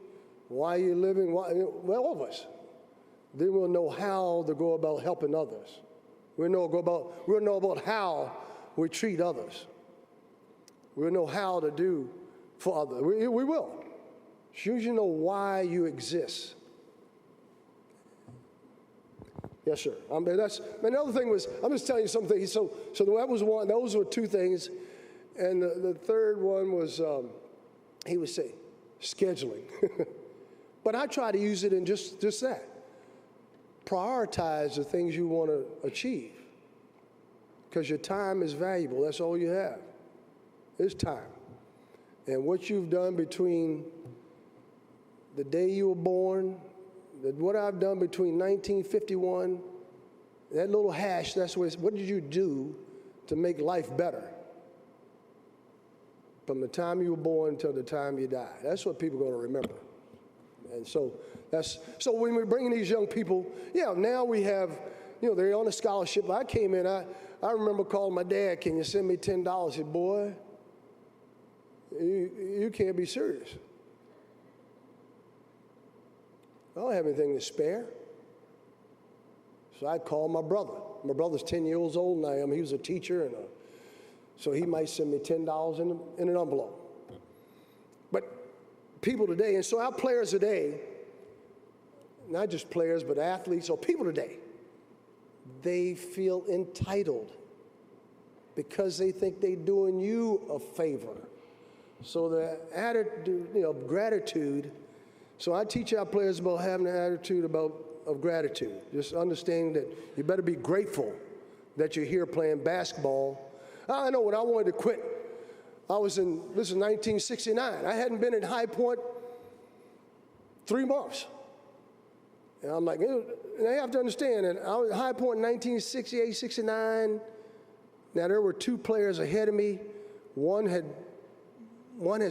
why you're living, all of us, then we'll know how to go about helping others. We'll know about how we treat others. We'll know how to do for others. We will. As soon as you know why you exist. Yes, sir. The other thing was, I'm just telling you something. So that was one. Those were two things. And the third one was, he would say, scheduling. But I try to use it in just that. Prioritize the things you want to achieve. Because your time is valuable. That's all you have. It's time. And what you've done between the day you were born, what I've done between 1951, that little hash, that's what did you do to make life better? From the time you were born until the time you die. That's what people are going to remember. And so when we're bringing these young people, now we have, they're on a scholarship. I came in, I remember calling my dad, can you send me $10? He said, boy, you can't be serious. I don't have anything to spare. So I called my brother. My brother's 10 years older than I am. He was a teacher, so he might send me $10 in an envelope. But people today, and so our players today, not just players, but athletes or people today, they feel entitled because they think they're doing you a favor. So the attitude, gratitude. So I teach our players about having an attitude of gratitude. Just understanding that you better be grateful that you're here playing basketball. I know when I wanted to quit, this is 1969. I hadn't been at High Point 3 months. And I'm like, they have to understand that I was at High Point in 1968, 69. Now there were 2 players ahead of me. One had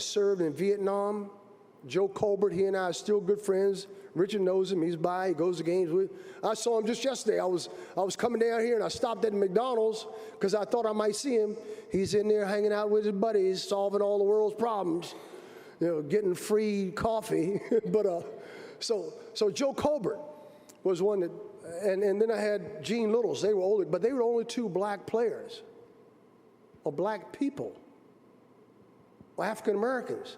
served in Vietnam. Joe Colbert, he and I are still good friends. Richard knows him. He's by. He goes to games with. I saw him just yesterday. I was coming down here and I stopped at McDonald's because I thought I might see him. He's in there hanging out with his buddies, solving all the world's problems, getting free coffee. But so Joe Colbert was one that, and then I had Gene Littles. They were older, but they were only 2 black players, or black people, or African Americans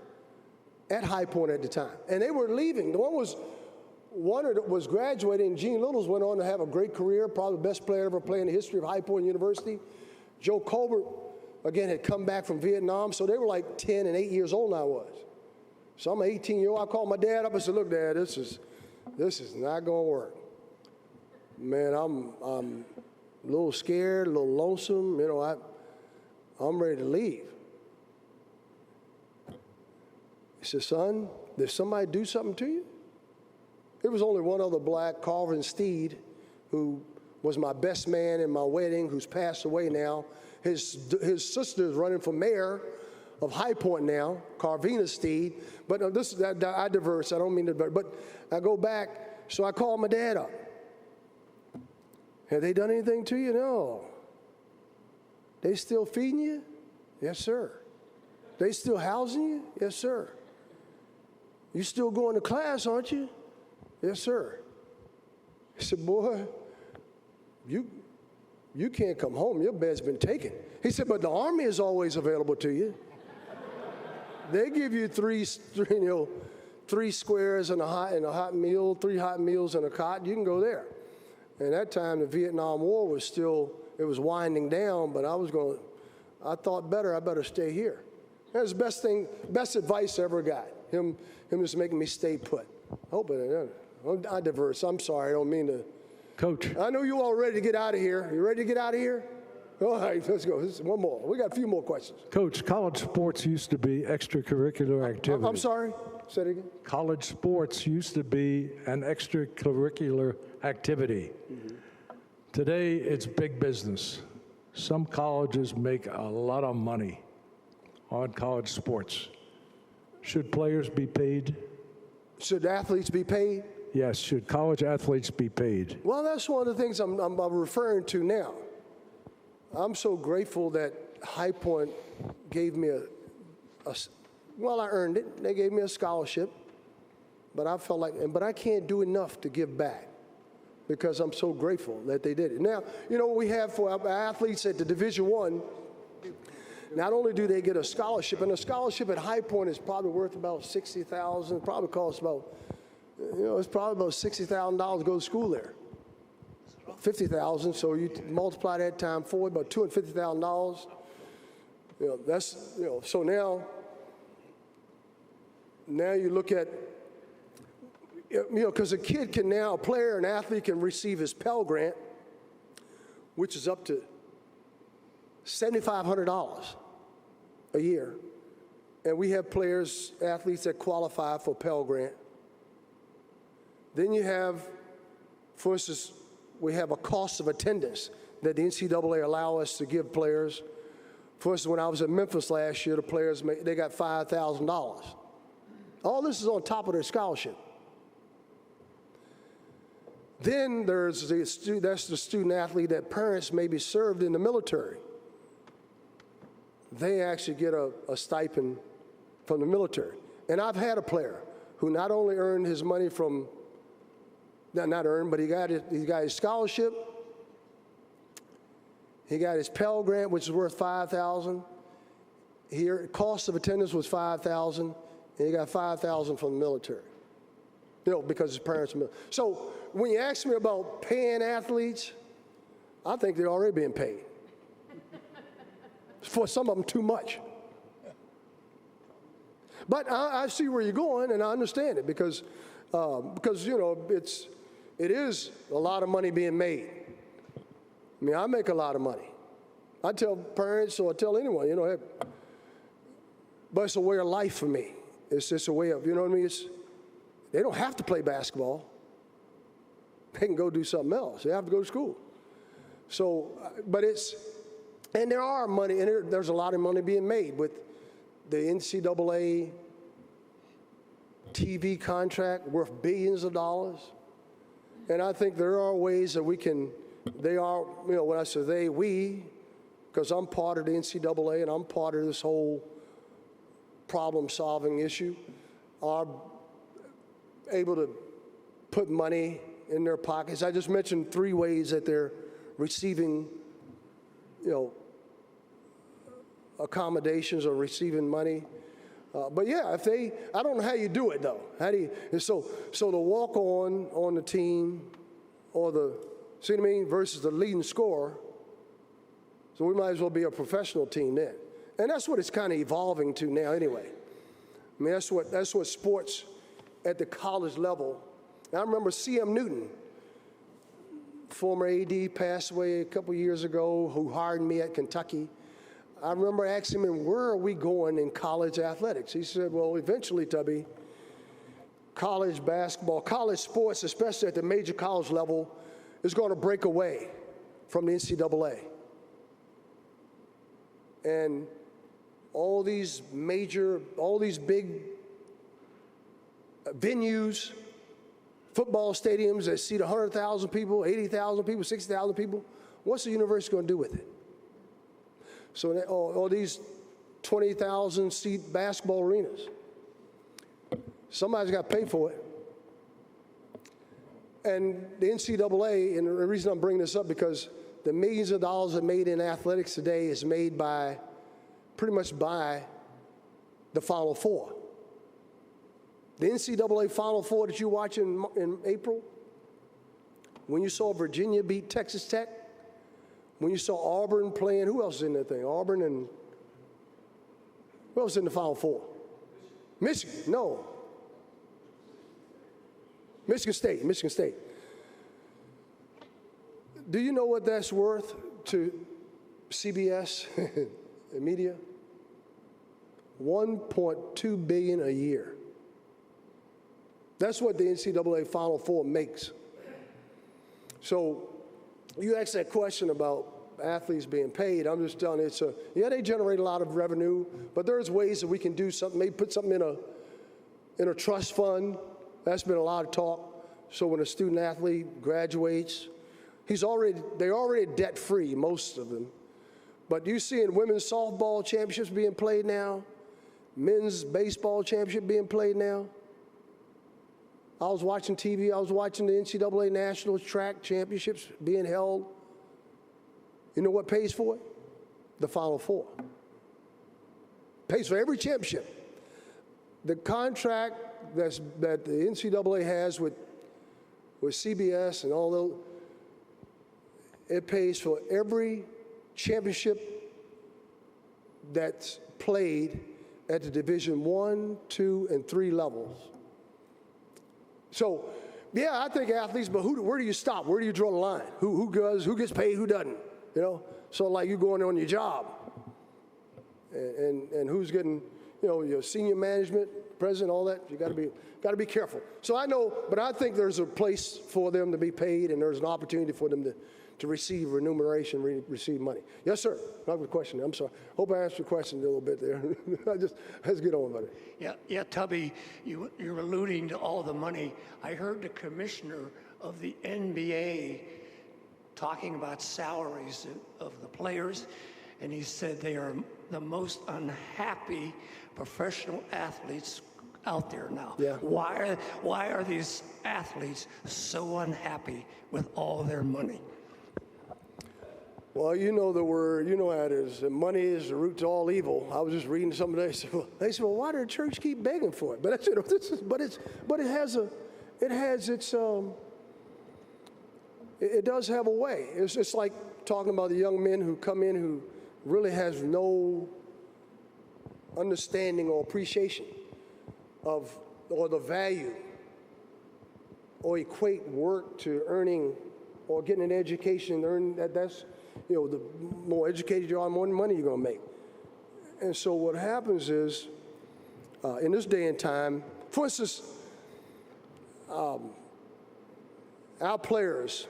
at High Point at the time. And they were leaving. One was graduating. Gene Littles went on to have a great career, probably the best player ever played in the history of High Point University. Joe Colbert, again, had come back from Vietnam, so they were like 10 and 8 years older than I was. So I'm an 18-year-old. I called my dad up and said, look, Dad, this is not going to work. Man, I'm a little scared, a little lonesome. I'm ready to leave. He said, son, did somebody do something to you? There was only one other black, Carvin Steed, who was my best man in my wedding, who's passed away now. His sister is running for mayor of High Point now, Carvina Steed. But I diverse. I don't mean to divert. But I go back, so I called my dad up. Have they done anything to you? No. They still feeding you? Yes, sir. They still housing you? Yes, sir. You still going to class, aren't you? Yes, sir. He said, boy, you can't come home. Your bed's been taken. He said, but the Army is always available to you. They give you three squares and a hot meal, 3 hot meals and a cot. You can go there. And that time, the Vietnam War was winding down, but I thought I better stay here. That's the best advice I ever got. Him just making me stay put. I diverse. I'm sorry. I don't mean to. Coach. I know you all ready to get out of here. You ready to get out of here? All right, let's go. One more. We got a few more questions. Coach, college sports used to be extracurricular activity. I'm sorry? Say it again. College sports used to be an extracurricular activity. Mm-hmm. Today, it's big business. Some colleges make a lot of money on college sports. Should players be paid? Should athletes be paid? Yes. Should college athletes be paid? Well, that's one of the things I'm referring to now. I'm so grateful that High Point gave me I earned it. They gave me a scholarship, but I felt like, but I can't do enough to give back. because I'm so grateful that they did it. Now, you know, we have for our athletes at the Division I, not only do they get a scholarship, and a scholarship at High Point is probably worth about $60,000, probably costs about, you know, it's probably about $60,000 to go to school there. 50,000, so you multiply that time 4, about $250,000. You know, that's, you know, so now you look at, you know, because a kid can now, a player, an athlete can receive his Pell Grant, which is up to $7,500 a year. And we have players, athletes that qualify for Pell Grant. Then you have, for instance, we have a cost of attendance that the NCAA allow us to give players. For instance, when I was at Memphis last year, the players, they got $5,000. All this is on top of their scholarship. Then there's that's the student athlete that parents maybe served in the military. They actually get a stipend from the military. And I've had a player who not only earned his money from, not earned, but he got his scholarship, he got his Pell Grant, which is worth $5,000. Here, cost of attendance was $5,000, and he got $5,000 from the military. You know, because his parents are military. So when you ask me about paying athletes, I think they're already being paid. For some of them, too much. But I see where you're going, and I understand it because you know, it is a lot of money being made. I mean, I make a lot of money. I tell parents or I tell anyone, you know, hey, but it's a way of life for me. It's just a way of, you know what I mean? They don't have to play basketball. They can go do something else. They have to go to school. So, but and there are money, and there's a lot of money being made with the NCAA TV contract worth billions of dollars. And I think there are ways that we can, they are, you know, when I say we, because I'm part of the NCAA and I'm part of this whole problem-solving issue, are able to put money in their pockets. I just mentioned 3 ways that they're receiving, you know, accommodations or receiving money. But yeah, I don't know how you do it though. How do you, so the walk-on the team, or see what I mean, versus the leading scorer. So we might as well be a professional team then. And that's what it's kind of evolving to now anyway. I mean, that's what sports at the college level. And I remember C.M. Newton, former AD, passed away a couple years ago, who hired me at Kentucky. I remember asking him, where are we going in college athletics? He said, well, eventually, Tubby, college basketball, college sports, especially at the major college level, is going to break away from the NCAA. And all these big venues, football stadiums that seat 100,000 people, 80,000 people, 60,000 people, what's the university going to do with it? So all these 20,000 seat basketball arenas, somebody's got to pay for it. And the NCAA, and the reason I'm bringing this up, because the millions of dollars that are made in athletics today is made pretty much by the Final Four. The NCAA Final Four that you watch in April, when you saw Virginia beat Texas Tech, when you saw Auburn playing, who else is in that thing? Auburn and who else is in the Final Four? Michigan, no. Michigan State. Do you know what that's worth to CBS and media? $1.2 billion a year. That's what the NCAA Final Four makes. So you asked that question about athletes being paid. I'm just telling you, they generate a lot of revenue, but there's ways that we can do something, maybe put something in a trust fund. That's been a lot of talk. So when a student athlete graduates, they're already debt-free, most of them. But you see in women's softball championships being played now, men's baseball championship being played now, I was watching TV. I was watching the NCAA National Track Championships being held. You know what pays for it? The Final Four. Pays for every championship. The contract that the NCAA has with CBS and all those, it pays for every championship that's played at the Division I, II, and III levels. So, yeah, I think athletes, but where do you stop? Where do you draw the line? Who gets paid, who doesn't? You know, so like you going on your job, and who's getting, you know, your senior management, president, all that. You got to be careful. So I know, but I think there's a place for them to be paid, and there's an opportunity for them to receive remuneration, receive money. Yes, sir. Not a question. I'm sorry. Hope I answered your question a little bit there. Let's get on with it. Yeah, Tubby, you're alluding to all the money. I heard the commissioner of the NBA talking about salaries of the players, and he said they are the most unhappy professional athletes out there now. Yeah. Why are these athletes so unhappy with all their money? Well, you know the word, you know how it is. Money is the root to all evil. I was just reading something today. They said, well, why did the church keep begging for it? But I said, it does have a way. It's like talking about the young men who come in who really has no understanding or appreciation of, or the value, or equate work to earning or getting an education. That's, you know, the more educated you are, the more money you're going to make. And so what happens is, in this day and time, for instance, our players,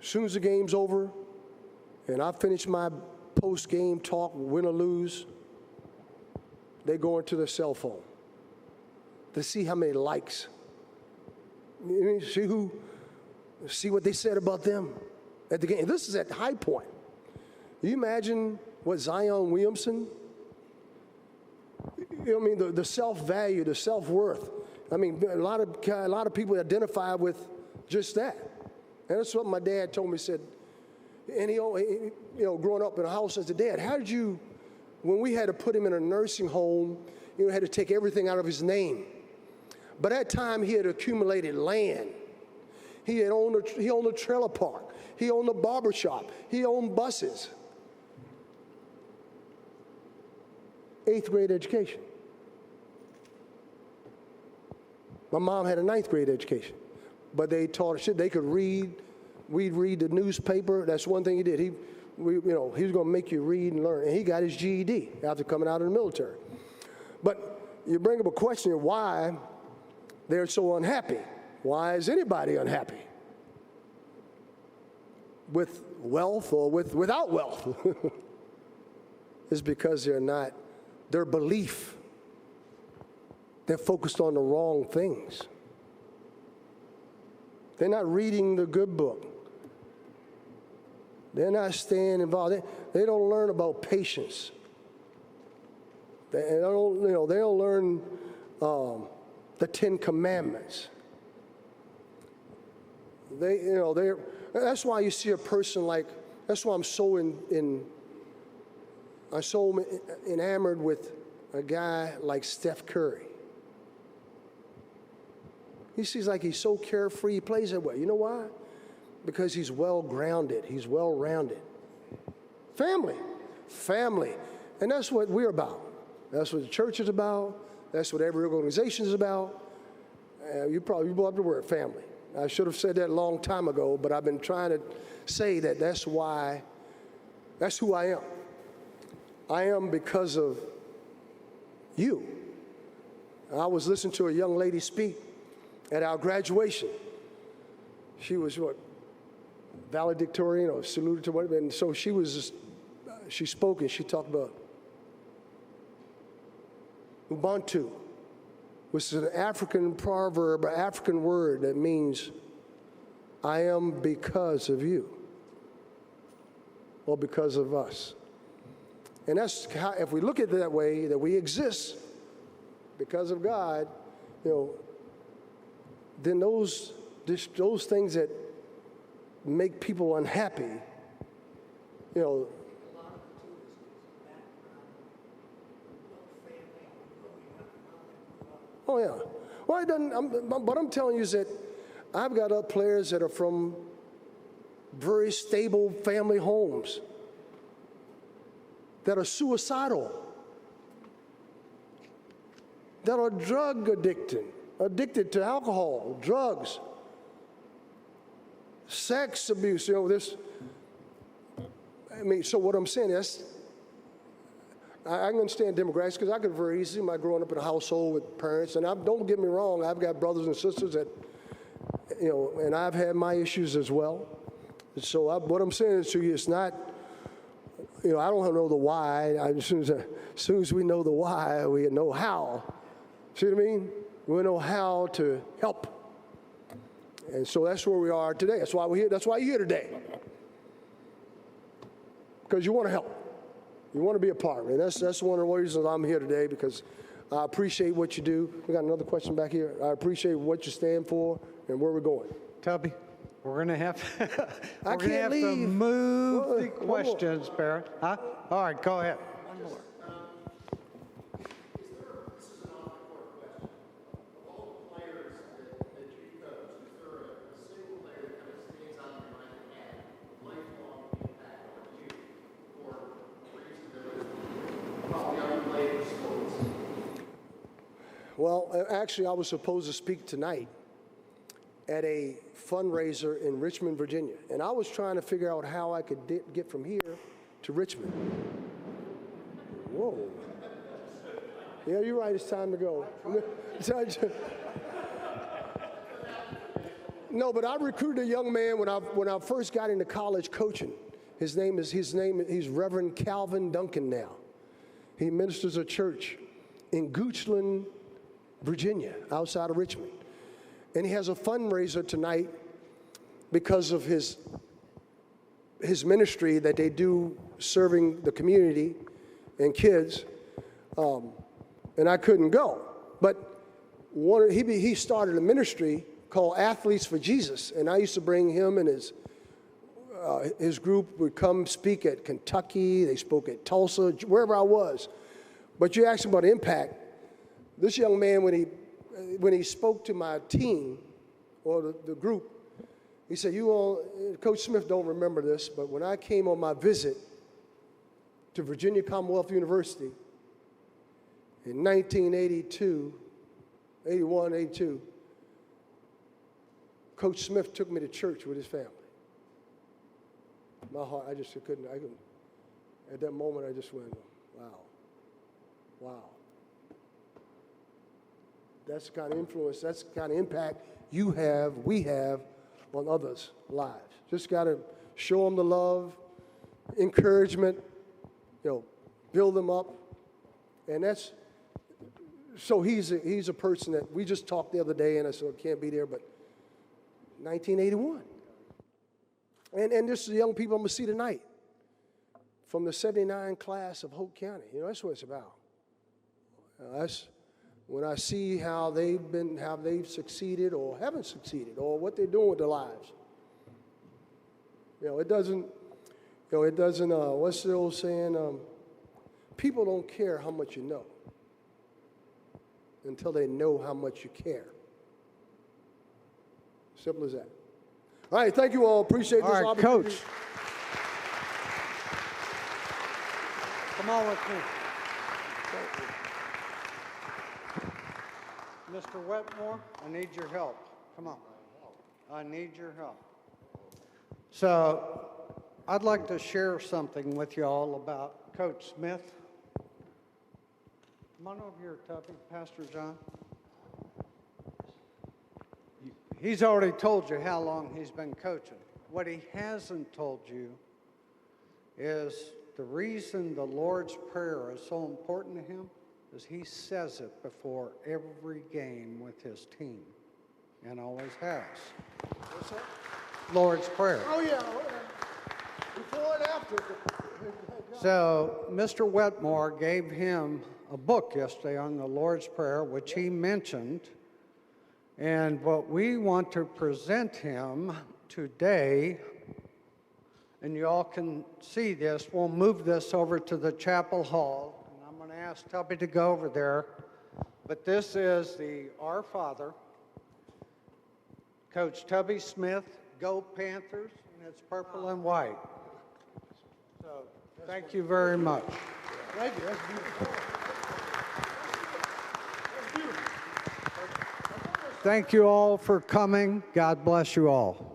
as soon as the game's over and I finish my post-game talk, win or lose, they go into their cell phone to see how many likes. See what they said about them at the game. This is at the high point. You imagine what Zion Williamson, you know what I mean, the self-value, the self-worth. I mean, a lot of people identify with just that. And that's what my dad told me, said, and he, you know, growing up in a house as a dad, how did you, when we had to put him in a nursing home, you know, had to take everything out of his name. By that time, he had accumulated land. He owned a trailer park. He owned a barber shop. He owned buses. 8th grade education. My mom had a 9th grade education. But they taught us, they could read. We'd read the newspaper. That's one thing he did. He was going to make you read and learn. And he got his GED after coming out of the military. But you bring up a question of why they're so unhappy. Why is anybody unhappy? With wealth or without wealth? It's because their belief, they're focused on the wrong things. They're not reading the good book. They're not staying involved. They don't learn about patience. They don't learn the 10 Commandments. That's why you see a person like, that's why I'm so enamored with a guy like Steph Curry. He seems like he's so carefree, he plays that way. You know why? Because he's well-grounded, he's well-rounded. Family. And that's what we're about. That's what the church is about. That's what every organization is about. You brought up the word family. I should have said that a long time ago, but I've been trying to say that that's who I am. I am because of you. I was listening to a young lady speak at our graduation. She was valedictorian or salutatorian, and so she spoke and she talked about Ubuntu, which is an African proverb, an African word that means I am because of you or because of us. And that's how, if we look at it that way, that we exist because of God, you know, then those things that make people unhappy, you know. Oh yeah. Well, it doesn't. What I'm telling you is that I've got other players that are from very stable family homes that are suicidal, that are drug addicted to alcohol, drugs, sex abuse. You know this. I mean, so what I'm saying is, I can understand demographics because I could very easily, my growing up in a household with parents, and don't get me wrong, I've got brothers and sisters that, you know, and I've had my issues as well. So what I'm saying is to you, it's not, you know, I don't know the why. As soon as we know the why, we know how. See what I mean? We know how to help. And so that's where we are today. That's why we're here. That's why you're here today. Because you want to help. You want to be a part. And that's one of the reasons I'm here today, because I appreciate what you do. We got another question back here. I appreciate what you stand for and where we're going. Tubby, we're going to have I can't to leave. move the questions, Barrett. Huh? All right, go ahead. One more. This is an off-the-court question. Of all the players that you coach, is there a single player that kind of stands out in your mind that had lifelong impact on you for a reason that was probably unrelated to sports? Well, actually, I was supposed to speak tonight at a fundraiser in Richmond, Virginia. And I was trying to figure out how I could get from here to Richmond. Whoa. Yeah, you're right, it's time to go. No, but I recruited a young man when I first got into college coaching. He's Reverend Calvin Duncan now. He ministers a church in Goochland, Virginia, outside of Richmond. And he has a fundraiser tonight because of his ministry that they do serving the community and kids. And I couldn't go. But he started a ministry called Athletes for Jesus. And I used to bring him and his group would come speak at Kentucky. They spoke at Tulsa, wherever I was. But you asked about impact. This young man, when he spoke to my team or the group, he said, Coach Smith don't remember this, but when I came on my visit to Virginia Commonwealth University in 1982, 81, 82, Coach Smith took me to church with his family. My heart, I couldn't, at that moment I just went, wow. That's the kind of influence, that's the kind of impact we have on others' lives. Just got to show them the love, encouragement, build them up. And so he's a person that we just talked the other day, and I said, I can't be there, but 1981. And this is the young people I'm going to see tonight from the 79 class of Hope County. That's what it's about. That's when I see how they've succeeded or haven't succeeded, or what they're doing with their lives. It doesn't, what's the old saying? People don't care how much you know until they know how much you care. Simple as that. All right, thank you all. Appreciate this opportunity. Coach. Come on with me. Mr. Wetmore, I need your help. Come on. I need your help. So, I'd like to share something with you all about Coach Smith. Come on over here, Tubby, Pastor John. He's already told you how long he's been coaching. What he hasn't told you is the reason the Lord's Prayer is so important to him is he says it before every game with his team, and always has. What's that? Lord's Prayer. Oh, yeah. Before and after. So, Mr. Wetmore gave him a book yesterday on the Lord's Prayer, which he mentioned, And what we want to present him today, and you all can see this, we'll move this over to the chapel hall, and I'm going to ask Tubby to go over there. But this is the Our Father, Coach Tubby Smith, Go Panthers, and it's purple and white. So thank you very much. Thank you. That's beautiful. Thank you all for coming. God bless you all.